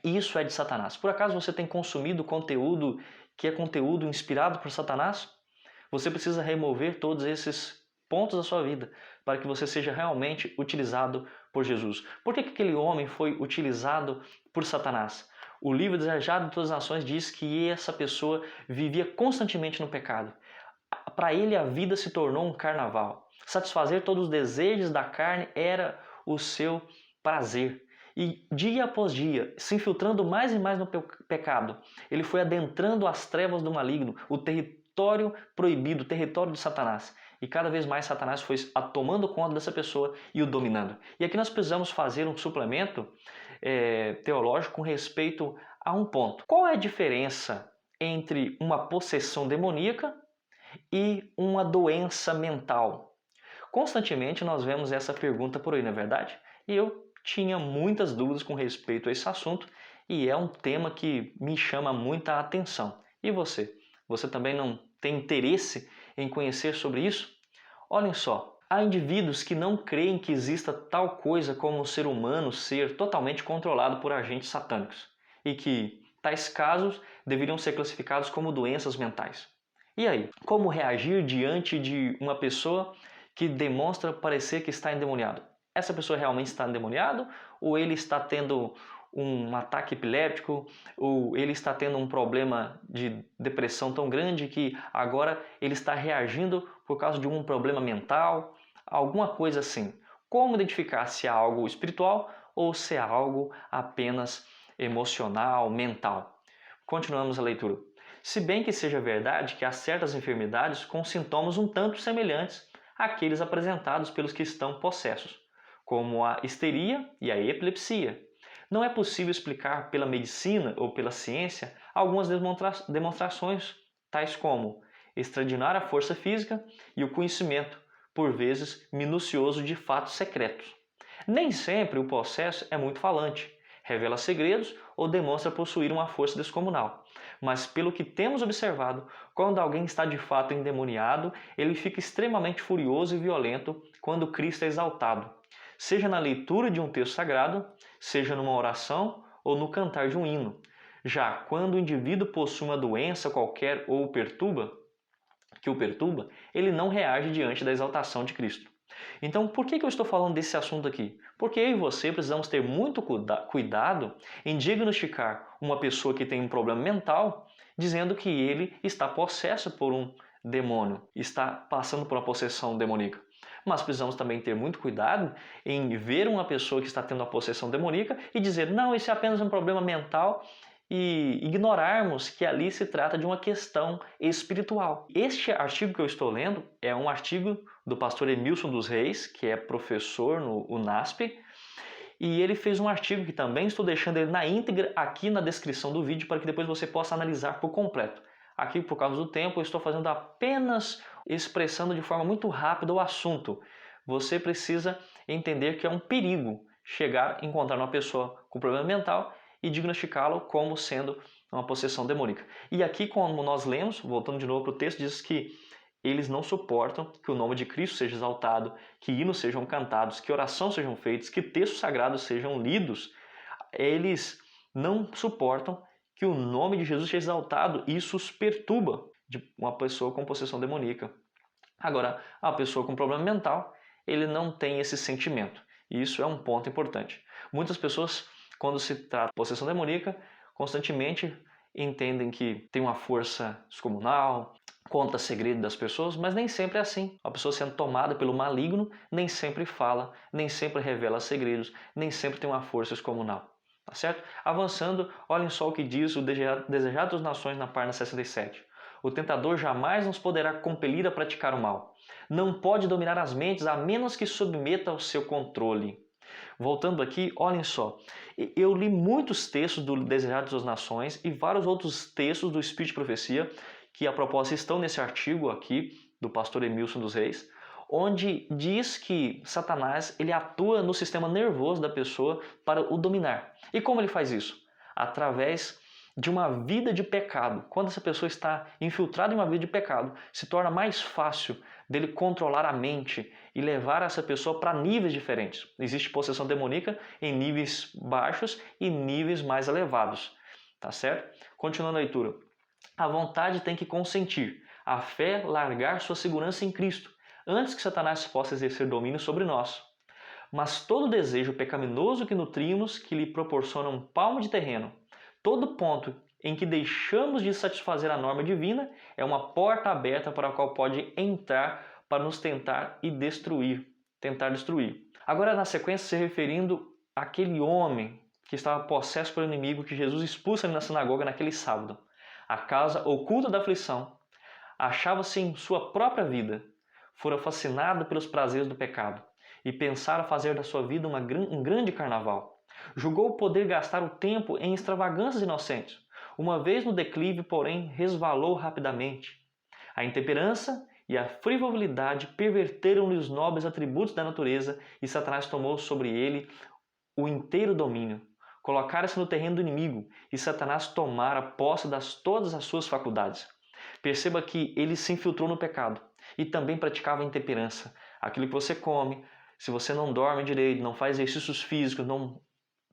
Speaker 2: Isso é de Satanás. Por acaso você tem consumido conteúdo que é conteúdo inspirado por Satanás? Você precisa remover todos esses pontos da sua vida para que você seja realmente utilizado por Jesus. Por que aquele homem foi utilizado por Satanás? O livro Desejado de Todas as Nações diz que essa pessoa vivia constantemente no pecado. Para ele a vida se tornou um carnaval. Satisfazer todos os desejos da carne era o seu prazer. E dia após dia, se infiltrando mais e mais no pecado, ele foi adentrando as trevas do maligno, o território proibido, o território de Satanás. E cada vez mais Satanás foi tomando conta dessa pessoa e o dominando. E aqui nós precisamos fazer um suplemento teológico com respeito a um ponto. Qual é a diferença entre uma possessão demoníaca e uma doença mental? Constantemente nós vemos essa pergunta por aí, não é verdade? E eu tinha muitas dúvidas com respeito a esse assunto e é um tema que me chama muita atenção. E você? Você também não tem interesse em conhecer sobre isso? Olhem só, há indivíduos que não creem que exista tal coisa como um ser humano ser totalmente controlado por agentes satânicos e que tais casos deveriam ser classificados como doenças mentais. E aí, como reagir diante de uma pessoa que demonstra parecer que está endemoniado? Essa pessoa realmente está endemoniada ou ele está tendo um ataque epiléptico, ou ele está tendo um problema de depressão tão grande que agora ele está reagindo por causa de um problema mental, alguma coisa assim. Como identificar se é algo espiritual ou se é algo apenas emocional, mental? Continuamos a leitura. Se bem que seja verdade que há certas enfermidades com sintomas um tanto semelhantes àqueles apresentados pelos que estão possessos, como a histeria e a epilepsia. Não é possível explicar pela medicina ou pela ciência algumas demonstrações, tais como extraordinária força física e o conhecimento, por vezes minucioso, de fatos secretos. Nem sempre o possesso é muito falante, revela segredos ou demonstra possuir uma força descomunal. Mas pelo que temos observado, quando alguém está de fato endemoniado, ele fica extremamente furioso e violento quando Cristo é exaltado, seja na leitura de um texto sagrado, seja numa oração ou no cantar de um hino. Já quando o indivíduo possui uma doença qualquer ou que o perturba, ele não reage diante da exaltação de Cristo. Então, por que eu estou falando desse assunto aqui? Porque eu e você precisamos ter muito cuidado em diagnosticar uma pessoa que tem um problema mental, dizendo que ele está possesso por um demônio, está passando por uma possessão demoníaca. Mas precisamos também ter muito cuidado em ver uma pessoa que está tendo uma possessão demoníaca e dizer, não, isso é apenas um problema mental, e ignorarmos que ali se trata de uma questão espiritual. Este artigo que eu estou lendo é um artigo do pastor Emilson dos Reis, que é professor no UNASP, e ele fez um artigo que também estou deixando ele na íntegra aqui na descrição do vídeo para que depois você possa analisar por completo. Aqui, por causa do tempo, eu estou fazendo apenas expressando de forma muito rápida o assunto. Você precisa entender que é um perigo chegar a encontrar uma pessoa com problema mental e diagnosticá-lo como sendo uma possessão demônica. E aqui, como nós lemos, voltando de novo para o texto, diz que eles não suportam que o nome de Cristo seja exaltado, que hinos sejam cantados, que orações sejam feitas, que textos sagrados sejam lidos. Eles não suportam que o nome de Jesus seja exaltado, e isso os perturba de uma pessoa com possessão demoníaca. Agora, a pessoa com problema mental, ele não tem esse sentimento. E isso é um ponto importante. Muitas pessoas, quando se trata de possessão demoníaca, constantemente entendem que tem uma força descomunal, conta segredo das pessoas, mas nem sempre é assim. A pessoa sendo tomada pelo maligno nem sempre fala, nem sempre revela segredos, nem sempre tem uma força descomunal. Tá certo? Avançando, olhem só o que diz o Desejado das Nações na página 67. O tentador jamais nos poderá compelir a praticar o mal. Não pode dominar as mentes a menos que submeta ao seu controle. Voltando aqui, olhem só. Eu li muitos textos do Desejado das Nações e vários outros textos do Espírito de Profecia que a propósito estão nesse artigo aqui do pastor Emilson dos Reis, onde diz que Satanás ele atua no sistema nervoso da pessoa para o dominar. E como ele faz isso? Através de uma vida de pecado. Quando essa pessoa está infiltrada em uma vida de pecado, se torna mais fácil dele controlar a mente e levar essa pessoa para níveis diferentes. Existe possessão demoníaca em níveis baixos e níveis mais elevados. Tá certo? Continuando a leitura. A vontade tem que consentir, a fé largar sua segurança em Cristo, antes que Satanás possa exercer domínio sobre nós. Mas todo desejo pecaminoso que nutrimos, que lhe proporciona um palmo de terreno, todo ponto em que deixamos de satisfazer a norma divina, é uma porta aberta para a qual pode entrar para nos tentar destruir. Agora, na sequência, se referindo àquele homem que estava possesso pelo inimigo, que Jesus expulsa na sinagoga naquele sábado. A causa oculta da aflição achava-se em sua própria vida, fora fascinado pelos prazeres do pecado e pensara fazer da sua vida um grande carnaval. Julgou poder gastar o tempo em extravagâncias inocentes. Uma vez no declive, porém, resvalou rapidamente. A intemperança e a frivolidade perverteram-lhe os nobres atributos da natureza e Satanás tomou sobre ele o inteiro domínio. Colocara-se no terreno do inimigo e Satanás tomara posse de todas as suas faculdades. Perceba que ele se infiltrou no pecado e também praticava a intemperança. Aquilo que você come, se você não dorme direito, não faz exercícios físicos, não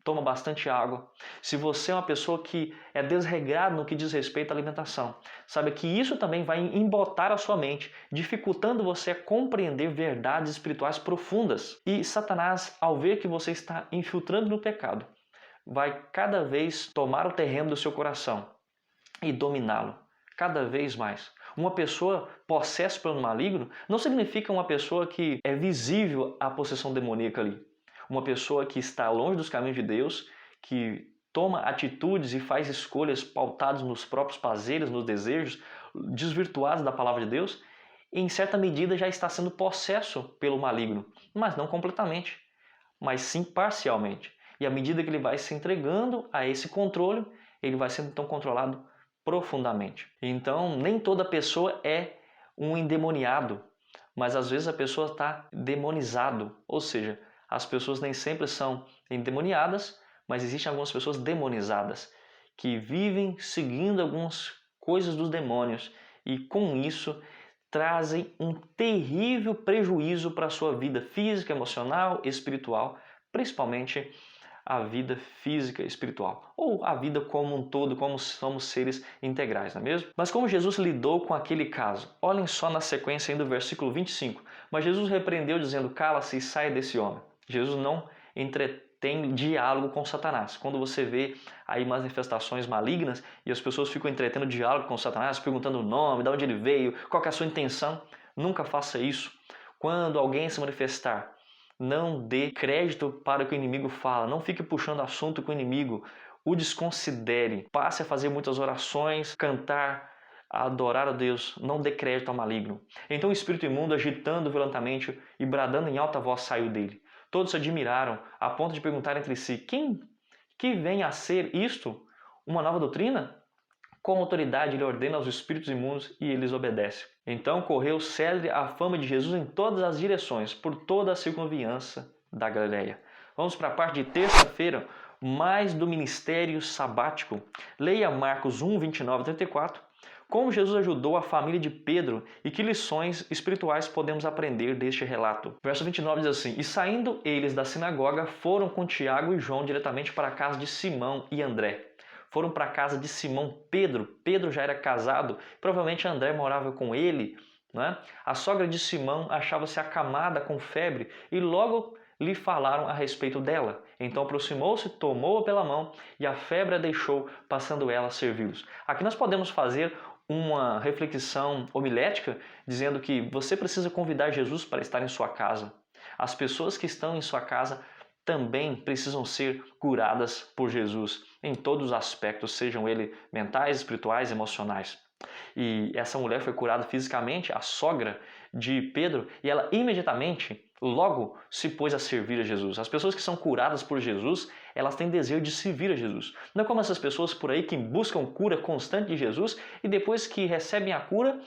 Speaker 2: toma bastante água, se você é uma pessoa que é desregrada no que diz respeito à alimentação, sabe que isso também vai embotar a sua mente, dificultando você a compreender verdades espirituais profundas. E Satanás, ao ver que você está infiltrando no pecado, vai cada vez tomar o terreno do seu coração e dominá-lo cada vez mais. Uma pessoa possessa pelo maligno não significa uma pessoa que é visível a possessão demoníaca ali. Uma pessoa que está longe dos caminhos de Deus, que toma atitudes e faz escolhas pautadas nos próprios prazeres, nos desejos, desvirtuados da palavra de Deus, em certa medida já está sendo possesso pelo maligno, mas não completamente, mas sim parcialmente. E à medida que ele vai se entregando a esse controle, ele vai sendo então controlado profundamente. Então, nem toda pessoa é um endemoniado, mas às vezes a pessoa está demonizado, ou seja, as pessoas nem sempre são endemoniadas, mas existem algumas pessoas demonizadas, que vivem seguindo algumas coisas dos demônios e com isso trazem um terrível prejuízo para a sua vida física, emocional, espiritual, principalmente a vida física e espiritual, ou a vida como um todo, como somos seres integrais, não é mesmo? Mas como Jesus lidou com aquele caso? Olhem só na sequência aí do versículo 25. Mas Jesus repreendeu dizendo, cala-se e saia desse homem. Jesus não entretém diálogo com Satanás. Quando você vê aí manifestações malignas e as pessoas ficam entretendo diálogo com Satanás, perguntando o nome, de onde ele veio, qual que é a sua intenção, nunca faça isso. Quando alguém se manifestar, não dê crédito para o que o inimigo fala, não fique puxando assunto com o inimigo, o desconsidere, passe a fazer muitas orações, cantar, a adorar a Deus, não dê crédito ao maligno. Então o espírito imundo, agitando violentamente e bradando em alta voz, saiu dele. Todos se admiraram, a ponto de perguntar entre si, que vem a ser isto? Uma nova doutrina? Com autoridade ele ordena aos espíritos imundos e eles obedecem. Então correu célere a fama de Jesus em todas as direções, por toda a circunviança da Galileia. Vamos para a parte de terça-feira, mais do ministério sabático. Leia Marcos 1, 29 a 34. Como Jesus ajudou a família de Pedro e que lições espirituais podemos aprender deste relato. Verso 29 diz assim, e saindo eles da sinagoga, foram com Tiago e João diretamente para a casa de Simão e André. Foram para a casa de Simão Pedro. Pedro já era casado, provavelmente André morava com ele, né? A sogra de Simão achava-se acamada com febre e logo lhe falaram a respeito dela. Então aproximou-se, tomou-a pela mão e a febre a deixou, passando ela a servi-los. Aqui nós podemos fazer uma reflexão homilética dizendo que você precisa convidar Jesus para estar em sua casa. As pessoas que estão em sua casa também precisam ser curadas por Jesus em todos os aspectos, sejam eles mentais, espirituais, emocionais. E essa mulher foi curada fisicamente, a sogra de Pedro, e ela imediatamente, logo, se pôs a servir a Jesus. As pessoas que são curadas por Jesus, elas têm desejo de servir a Jesus. Não é como essas pessoas por aí que buscam cura constante de Jesus e depois que recebem a cura,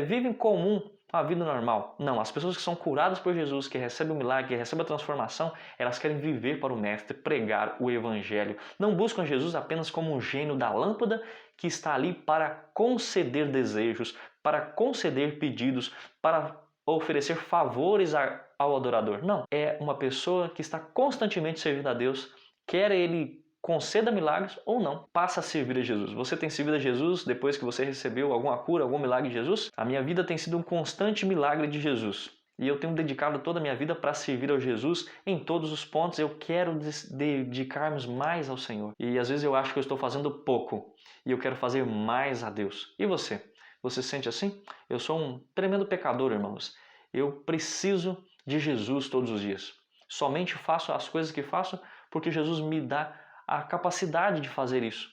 Speaker 2: vivem comum a vida normal. Não, as pessoas que são curadas por Jesus, que recebem o milagre, que recebem a transformação, elas querem viver para o Mestre, pregar o Evangelho. Não buscam Jesus apenas como um gênio da lâmpada que está ali para conceder desejos, para conceder pedidos, para oferecer favores ao adorador. Não, é uma pessoa que está constantemente servindo a Deus, quer ele conceda milagres ou não, passa a servir a Jesus. Você tem servido a Jesus depois que você recebeu alguma cura, algum milagre de Jesus? A minha vida tem sido um constante milagre de Jesus. E eu tenho dedicado toda a minha vida para servir ao Jesus em todos os pontos. Eu quero dedicar-me mais ao Senhor. E às vezes eu acho que eu estou fazendo pouco e eu quero fazer mais a Deus. E você? Você se sente assim? Eu sou um tremendo pecador, irmãos. Eu preciso de Jesus todos os dias. Somente faço as coisas que faço porque Jesus me dá a capacidade de fazer isso.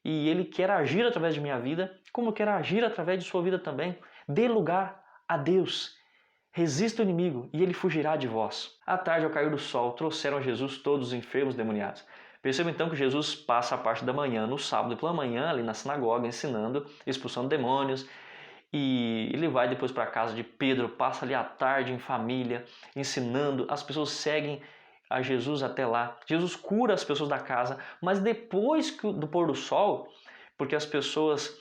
Speaker 2: E Ele quer agir através de minha vida, como quer agir através de sua vida também. Dê lugar a Deus. Resista o inimigo e ele fugirá de vós. À tarde, ao cair do sol, trouxeram a Jesus todos os enfermos demoniados. Perceba então que Jesus passa a parte da manhã, no sábado pela manhã, ali na sinagoga, ensinando, expulsando demônios. E ele vai depois para a casa de Pedro, passa ali a tarde em família, ensinando. As pessoas seguem a Jesus até lá. Jesus cura as pessoas da casa, mas depois do pôr do sol, porque as pessoas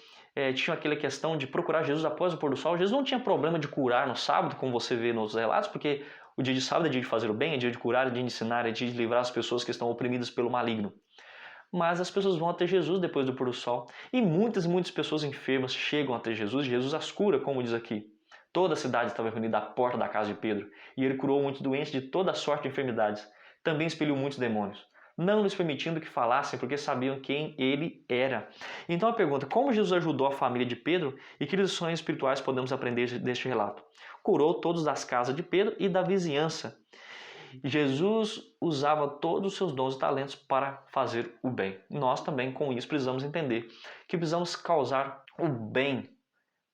Speaker 2: tinham aquela questão de procurar Jesus após o pôr do sol, Jesus não tinha problema de curar no sábado, como você vê nos relatos, porque o dia de sábado é dia de fazer o bem, é dia de curar, é dia de ensinar, é dia de livrar as pessoas que estão oprimidas pelo maligno. Mas as pessoas vão até Jesus depois do pôr do sol, e muitas pessoas enfermas chegam até Jesus, Jesus as cura, como diz aqui. Toda a cidade estava reunida à porta da casa de Pedro, e ele curou muitos doentes de toda sorte de enfermidades. Também expeliu muitos demônios. não lhes permitindo que falassem, porque sabiam quem ele era. Então a pergunta, como Jesus ajudou a família de Pedro e que lições espirituais podemos aprender deste relato? Curou todos das casas de Pedro e da vizinhança. Jesus usava todos os seus dons e talentos para fazer o bem. Nós também, com isso, precisamos entender que precisamos causar o bem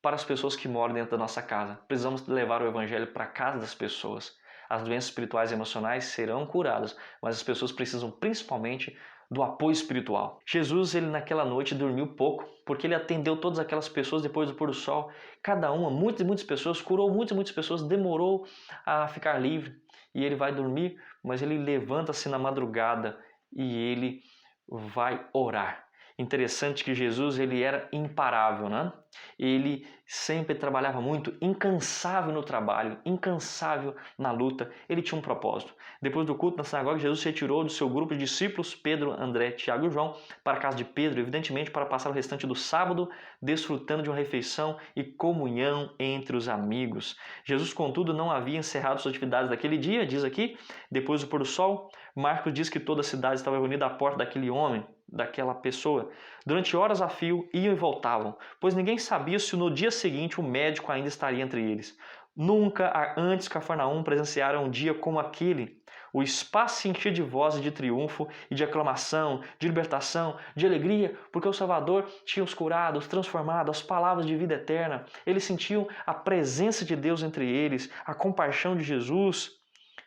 Speaker 2: para as pessoas que moram dentro da nossa casa. Precisamos levar o evangelho para a casa das pessoas. As doenças espirituais e emocionais serão curadas, mas as pessoas precisam principalmente do apoio espiritual. Jesus, ele naquela noite dormiu pouco, porque ele atendeu todas aquelas pessoas depois do pôr do sol. Cada uma, muitas pessoas, curou muitas pessoas, demorou a ficar livre. E ele vai dormir, mas ele levanta-se na madrugada e ele vai orar. Interessante que Jesus, ele era imparável, né? Ele sempre trabalhava muito, incansável no trabalho, incansável na luta. Ele tinha um propósito. Depois do culto na sinagoga, Jesus se retirou do seu grupo de discípulos, Pedro, André, Tiago e João, para a casa de Pedro, evidentemente para passar o restante do sábado desfrutando de uma refeição e comunhão entre os amigos. Jesus, contudo, não havia encerrado suas atividades daquele dia, diz aqui, depois do pôr do sol. Marcos diz que toda a cidade estava reunida à porta daquele homem, daquela pessoa. Durante horas a fio, iam e voltavam, pois ninguém sabia se no dia seguinte o médico ainda estaria entre eles. Nunca antes Cafarnaum presenciara um dia como aquele. O espaço se enchia de vozes de triunfo e de aclamação, de libertação, de alegria, porque o Salvador tinha os curado, os transformado, as palavras de vida eterna. Eles sentiam a presença de Deus entre eles, a compaixão de Jesus.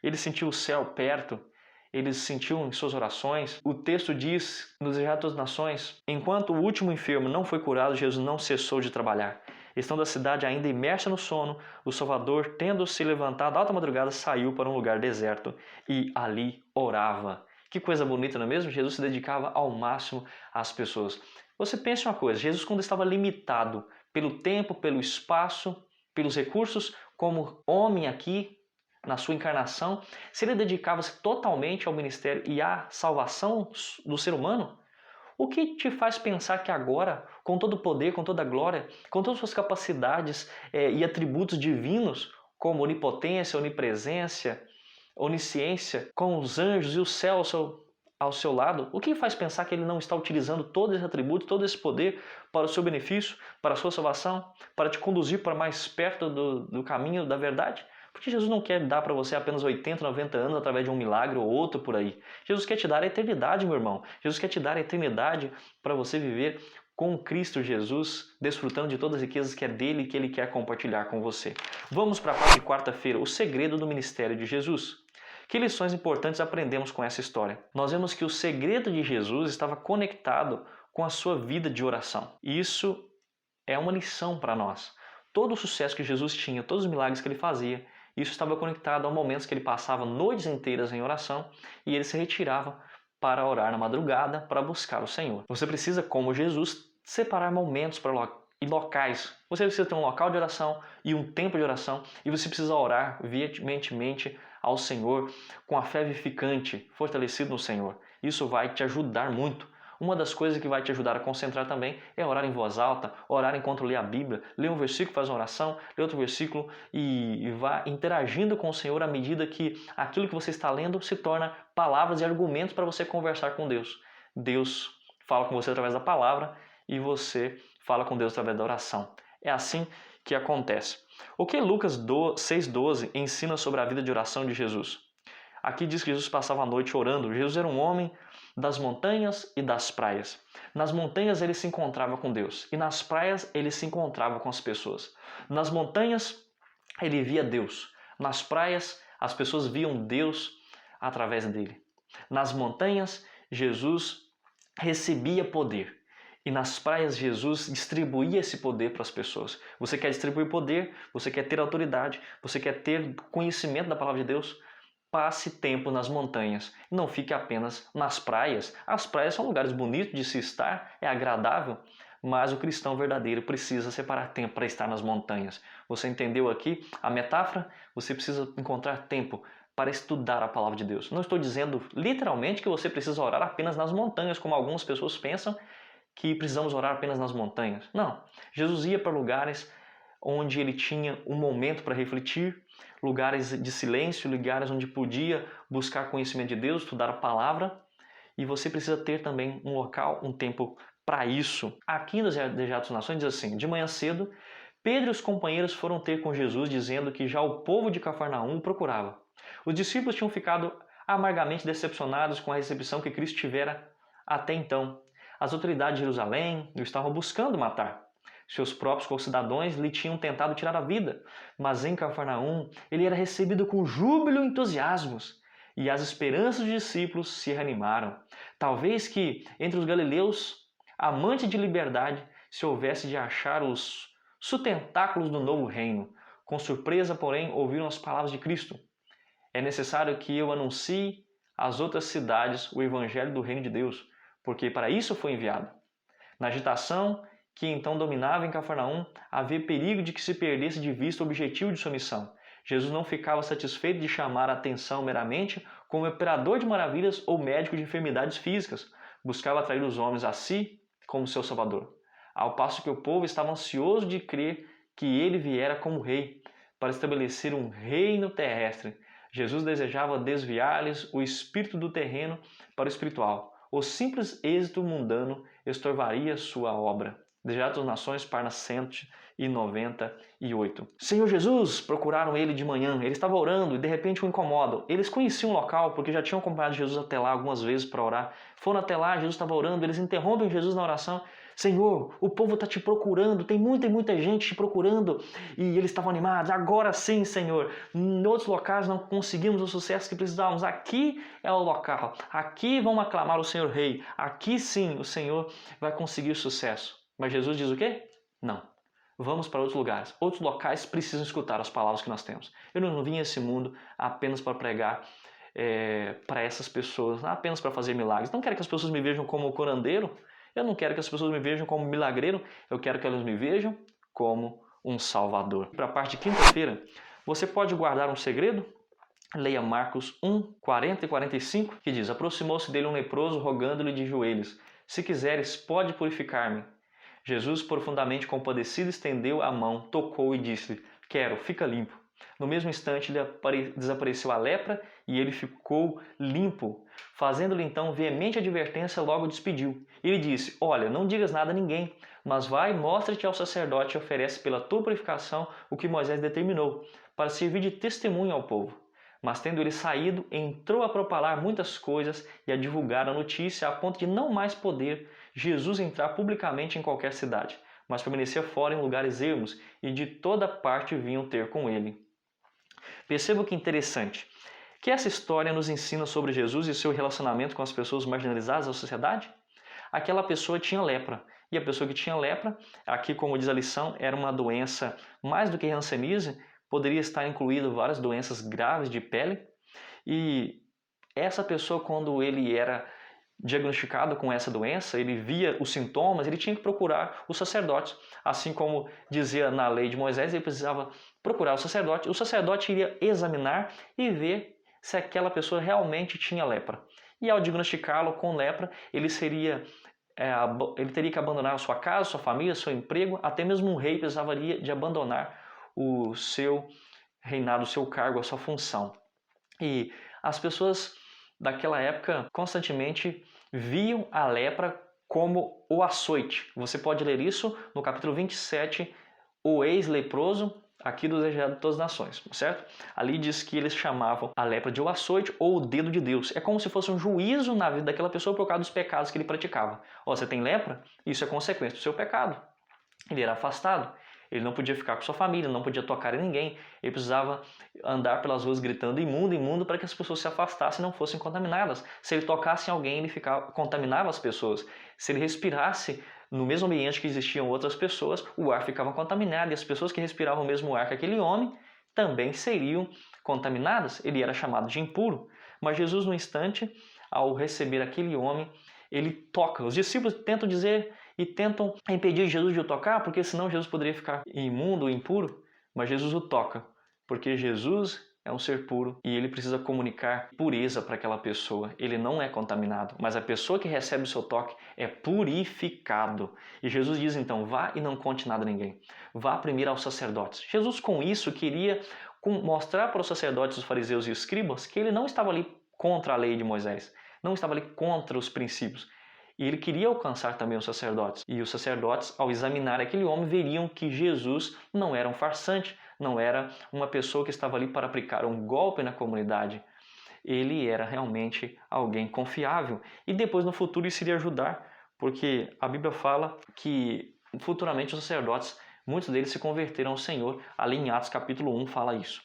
Speaker 2: Eles sentiam o céu perto. Eles sentiam em suas orações. O texto diz, nos Desejar das Nações, enquanto o último enfermo não foi curado, Jesus não cessou de trabalhar. Estando a cidade ainda imersa no sono, o Salvador, tendo se levantado à alta madrugada, saiu para um lugar deserto e ali orava. Que coisa bonita, não é mesmo? Jesus se dedicava ao máximo às pessoas. Você pensa uma coisa, Jesus quando estava limitado pelo tempo, pelo espaço, pelos recursos, como homem aqui, na sua encarnação, se ele dedicava-se totalmente ao ministério e à salvação do ser humano, o que te faz pensar que agora, com todo o poder, com toda a glória, com todas as suas capacidades e atributos divinos, como onipotência, onipresença, onisciência, com os anjos e o céu ao seu lado, o que faz pensar que ele não está utilizando todo esse atributo, todo esse poder para o seu benefício, para a sua salvação, para te conduzir para mais perto do caminho da verdade? Porque Jesus não quer dar para você apenas 80, 90 anos através de um milagre ou outro por aí. Jesus quer te dar a eternidade, meu irmão. Jesus quer te dar a eternidade para você viver com Cristo Jesus, desfrutando de todas as riquezas que é dele e que ele quer compartilhar com você. Vamos para a parte de quarta-feira, o segredo do ministério de Jesus. Que lições importantes aprendemos com essa história? Nós vemos que o segredo de Jesus estava conectado com a sua vida de oração. E isso é uma lição para nós. Todo o sucesso que Jesus tinha, todos os milagres que ele fazia, isso estava conectado a momentos que ele passava noites inteiras em oração e ele se retirava para orar na madrugada, para buscar o Senhor. Você precisa, como Jesus, separar momentos e locais. Você precisa ter um local de oração e um tempo de oração e você precisa orar veementemente ao Senhor com a fé vivificante, fortalecido no Senhor. Isso vai te ajudar muito. Uma das coisas que vai te ajudar a concentrar também é orar em voz alta, orar enquanto lê a Bíblia, lê um versículo, faz uma oração, lê outro versículo e vá interagindo com o Senhor à medida que aquilo que você está lendo se torna palavras e argumentos para você conversar com Deus. Deus fala com você através da palavra e você fala com Deus através da oração. É assim que acontece. O que Lucas 6,12 ensina sobre a vida de oração de Jesus? Aqui diz que Jesus passava a noite orando. Jesus era um homem das montanhas e das praias. Nas montanhas ele se encontrava com Deus e nas praias ele se encontrava com as pessoas. Nas montanhas ele via Deus. Nas praias as pessoas viam Deus através dele. Nas montanhas Jesus recebia poder. E nas praias Jesus distribuía esse poder para as pessoas. Você quer distribuir poder, você quer ter autoridade, você quer ter conhecimento da palavra de Deus? Passe tempo nas montanhas. Não fique apenas nas praias. As praias são lugares bonitos de se estar, é agradável, mas o cristão verdadeiro precisa separar tempo para estar nas montanhas. Você entendeu aqui a metáfora? Você precisa encontrar tempo para estudar a palavra de Deus. Não estou dizendo literalmente que você precisa orar apenas nas montanhas, como algumas pessoas pensam que precisamos orar apenas nas montanhas. Não. Jesus ia para lugares onde ele tinha um momento para refletir, lugares de silêncio, lugares onde podia buscar conhecimento de Deus, estudar a palavra, e você precisa ter também um local, um tempo para isso. Aqui nos Desejados das Nações diz assim: de manhã cedo, Pedro e os companheiros foram ter com Jesus, dizendo que já o povo de Cafarnaum o procurava. Os discípulos tinham ficado amargamente decepcionados com a recepção que Cristo tivera até então. As autoridades de Jerusalém o estavam buscando matar. Seus próprios concidadãos lhe tinham tentado tirar a vida, mas em Cafarnaum ele era recebido com júbilo e entusiasmos, e as esperanças dos discípulos se reanimaram. Talvez que entre os galileus, amantes de liberdade, se houvesse de achar os sustentáculos do novo reino. Com surpresa, porém, ouviram as palavras de Cristo: é necessário que eu anuncie às outras cidades o evangelho do reino de Deus, porque para isso foi enviado. Na agitação que então dominava em Cafarnaum, havia perigo de que se perdesse de vista o objetivo de sua missão. Jesus não ficava satisfeito de chamar a atenção meramente como operador de maravilhas ou médico de enfermidades físicas. Buscava atrair os homens a si como seu salvador. Ao passo que o povo estava ansioso de crer que ele viera como rei, para estabelecer um reino terrestre. Jesus desejava desviar-lhes o espírito do terreno para o espiritual. O simples êxito mundano estorvaria sua obra. Desejados das Nações, página 198. Senhor Jesus, procuraram ele de manhã. Ele estava orando e de repente o incomodam. Eles conheciam o local porque já tinham acompanhado Jesus até lá algumas vezes para orar. Foram até lá, Jesus estava orando, eles interrompem Jesus na oração. Senhor, o povo está te procurando, tem muita gente te procurando. E eles estavam animados. Agora sim, Senhor. Em outros locais não conseguimos o sucesso que precisávamos. Aqui é o local. Aqui vamos aclamar o Senhor Rei. Aqui sim o Senhor vai conseguir sucesso. Mas Jesus diz o quê? Não. Vamos para outros lugares. Outros locais precisam escutar as palavras que nós temos. Eu não vim a esse mundo apenas para pregar para essas pessoas, apenas para fazer milagres. Não quero que as pessoas me vejam como curandeiro. Eu não quero que as pessoas me vejam como milagreiro. Eu quero que elas me vejam como um salvador. Para a parte de quinta-feira, você pode guardar um segredo? Leia Marcos 1, 40 e 45, que diz: aproximou-se dele um leproso, rogando-lhe de joelhos: se quiseres, pode purificar-me. Jesus, profundamente compadecido, estendeu a mão, tocou e disse-lhe: quero, fica limpo. No mesmo instante desapareceu a lepra e ele ficou limpo. Fazendo-lhe então veemente advertência, logo despediu. Ele disse: olha, não digas nada a ninguém, mas vai, mostra-te ao sacerdote e oferece pela tua purificação o que Moisés determinou, para servir de testemunho ao povo. Mas tendo ele saído, entrou a propalar muitas coisas e a divulgar a notícia, a ponto de não mais poder Jesus entrar publicamente em qualquer cidade, mas permanecia fora em lugares ermos, e de toda parte vinham ter com ele. Perceba que interessante, que essa história nos ensina sobre Jesus e seu relacionamento com as pessoas marginalizadas da sociedade. Aquela pessoa tinha lepra, e a pessoa que tinha lepra, aqui como diz a lição, era uma doença mais do que hanseníase, poderia estar incluído várias doenças graves de pele, e essa pessoa, quando ele era diagnosticado com essa doença, ele via os sintomas, ele tinha que procurar os sacerdotes. Assim como dizia na lei de Moisés, ele precisava procurar o sacerdote iria examinar e ver se aquela pessoa realmente tinha lepra. E ao diagnosticá-lo com lepra, ele teria que abandonar a sua casa, sua família, seu emprego, até mesmo um rei precisaria de abandonar o seu reinado, o seu cargo, a sua função. E as pessoas daquela época constantemente viam a lepra como o açoite. Você pode ler isso no capítulo 27, o ex-leproso, aqui do Desejado de Todas as Nações, certo? Ali diz que eles chamavam a lepra de o açoite ou o dedo de Deus. É como se fosse um juízo na vida daquela pessoa por causa dos pecados que ele praticava. Você tem lepra? Isso é consequência do seu pecado. Ele era afastado. Ele não podia ficar com sua família, não podia tocar em ninguém. Ele precisava andar pelas ruas gritando imundo, imundo, para que as pessoas se afastassem e não fossem contaminadas. Se ele tocasse em alguém, ele contaminava as pessoas. Se ele respirasse no mesmo ambiente que existiam outras pessoas, o ar ficava contaminado e as pessoas que respiravam o mesmo ar que aquele homem também seriam contaminadas. Ele era chamado de impuro. Mas Jesus, no instante, ao receber aquele homem, ele toca. Os discípulos tentam dizer e tentam impedir Jesus de o tocar, porque senão Jesus poderia ficar imundo ou impuro, mas Jesus o toca, porque Jesus é um ser puro e ele precisa comunicar pureza para aquela pessoa. Ele não é contaminado, mas a pessoa que recebe o seu toque é purificado. E Jesus diz então: vá e não conte nada a ninguém. Vá primeiro aos sacerdotes. Jesus com isso queria mostrar para os sacerdotes, os fariseus e os escribas que ele não estava ali contra a lei de Moisés, não estava ali contra os princípios. E ele queria alcançar também os sacerdotes. E os sacerdotes, ao examinar aquele homem, veriam que Jesus não era um farsante, não era uma pessoa que estava ali para aplicar um golpe na comunidade. Ele era realmente alguém confiável. E depois, no futuro, isso iria ajudar, porque a Bíblia fala que futuramente os sacerdotes, muitos deles se converteram ao Senhor. Ali em Atos capítulo 1 fala isso.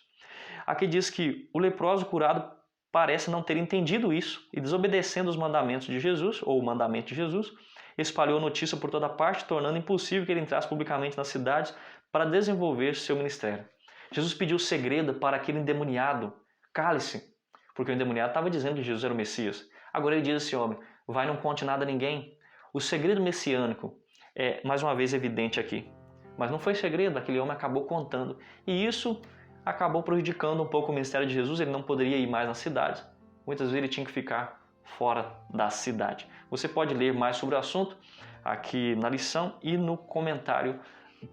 Speaker 2: Aqui diz que o leproso curado parece não ter entendido isso e, desobedecendo os mandamentos de Jesus, ou o mandamento de Jesus, espalhou a notícia por toda parte, tornando impossível que ele entrasse publicamente nas cidades para desenvolver seu ministério. Jesus pediu segredo para aquele endemoniado: cale-se, porque o endemoniado estava dizendo que Jesus era o Messias. Agora ele diz a esse homem: vai, não conte nada a ninguém. O segredo messiânico é, mais uma vez, evidente aqui. Mas não foi segredo, aquele homem acabou contando. E isso acabou prejudicando um pouco o ministério de Jesus. Ele não poderia ir mais nas cidades. Muitas vezes ele tinha que ficar fora da cidade. Você pode ler mais sobre o assunto aqui na lição e no comentário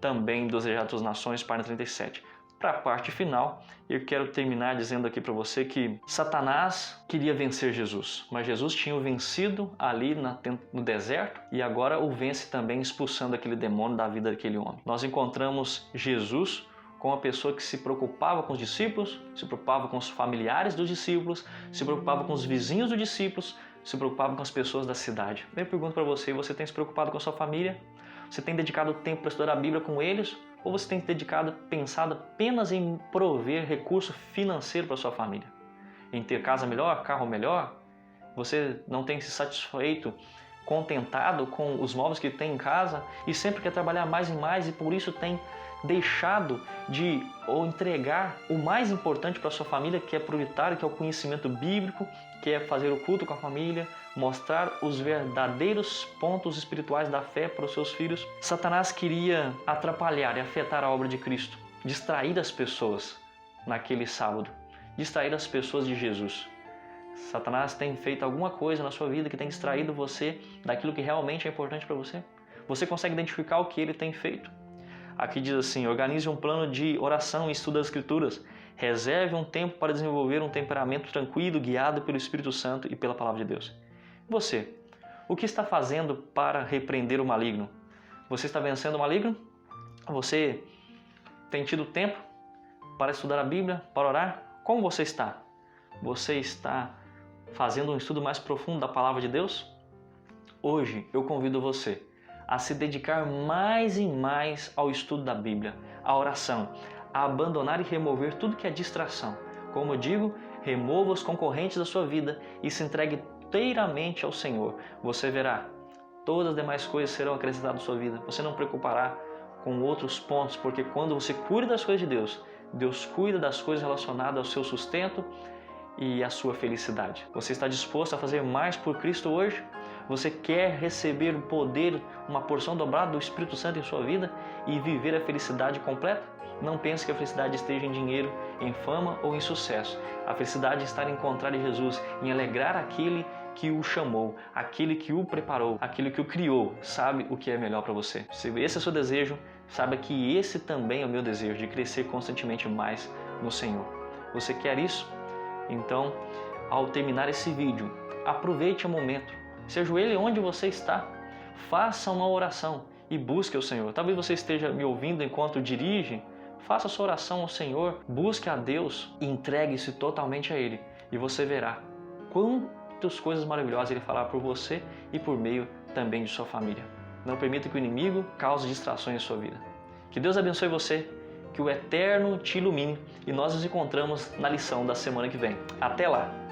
Speaker 2: também dos Desejados das Nações, página 37. Para a parte final, eu quero terminar dizendo aqui para você que Satanás queria vencer Jesus, mas Jesus tinha o vencido ali no deserto e agora o vence também expulsando aquele demônio da vida daquele homem. Nós encontramos Jesus como uma pessoa que se preocupava com os discípulos, se preocupava com os familiares dos discípulos, se preocupava com os vizinhos dos discípulos, se preocupava com as pessoas da cidade. Eu pergunto para você: você tem se preocupado com a sua família? Você tem dedicado tempo para estudar a Bíblia com eles? Ou você tem pensado apenas em prover recurso financeiro para sua família? Em ter casa melhor, carro melhor? Você não tem se satisfeito, contentado com os móveis que tem em casa e sempre quer trabalhar mais e mais e por isso tem deixado de entregar o mais importante para sua família, que é prioritário, que é o conhecimento bíblico, que é fazer o culto com a família, mostrar os verdadeiros pontos espirituais da fé para os seus filhos. Satanás queria atrapalhar e afetar a obra de Cristo, distrair as pessoas naquele sábado, distrair as pessoas de Jesus. Satanás tem feito alguma coisa na sua vida que tem distraído você daquilo que realmente é importante para você? Você consegue identificar o que ele tem feito? Aqui diz assim: organize um plano de oração e estudo das Escrituras. Reserve um tempo para desenvolver um temperamento tranquilo, guiado pelo Espírito Santo e pela Palavra de Deus. Você, o que está fazendo para repreender o maligno? Você está vencendo o maligno? Você tem tido tempo para estudar a Bíblia, para orar? Como você está? Você está fazendo um estudo mais profundo da Palavra de Deus? Hoje eu convido você a se dedicar mais e mais ao estudo da Bíblia, à oração, a abandonar e remover tudo que é distração. Como eu digo, remova os concorrentes da sua vida e se entregue inteiramente ao Senhor. Você verá, todas as demais coisas serão acrescentadas à sua vida. Você não preocupará com outros pontos, porque quando você cuida das coisas de Deus, Deus cuida das coisas relacionadas ao seu sustento e à sua felicidade. Você está disposto a fazer mais por Cristo hoje? Você quer receber o poder, uma porção dobrada do Espírito Santo em sua vida e viver a felicidade completa? Não pense que a felicidade esteja em dinheiro, em fama ou em sucesso. A felicidade está em encontrar em Jesus, em alegrar aquele que o chamou, aquele que o preparou, aquele que o criou, sabe o que é melhor para você. Se esse é o seu desejo, saiba que esse também é o meu desejo, de crescer constantemente mais no Senhor. Você quer isso? Então, ao terminar esse vídeo, aproveite o momento, se ajoelhe onde você está, faça uma oração e busque o Senhor. Talvez você esteja me ouvindo enquanto dirige, faça sua oração ao Senhor, busque a Deus e entregue-se totalmente a Ele. E você verá quantas coisas maravilhosas Ele fará por você e por meio também de sua família. Não permita que o inimigo cause distrações em sua vida. Que Deus abençoe você, que o Eterno te ilumine e nós nos encontramos na lição da semana que vem. Até lá!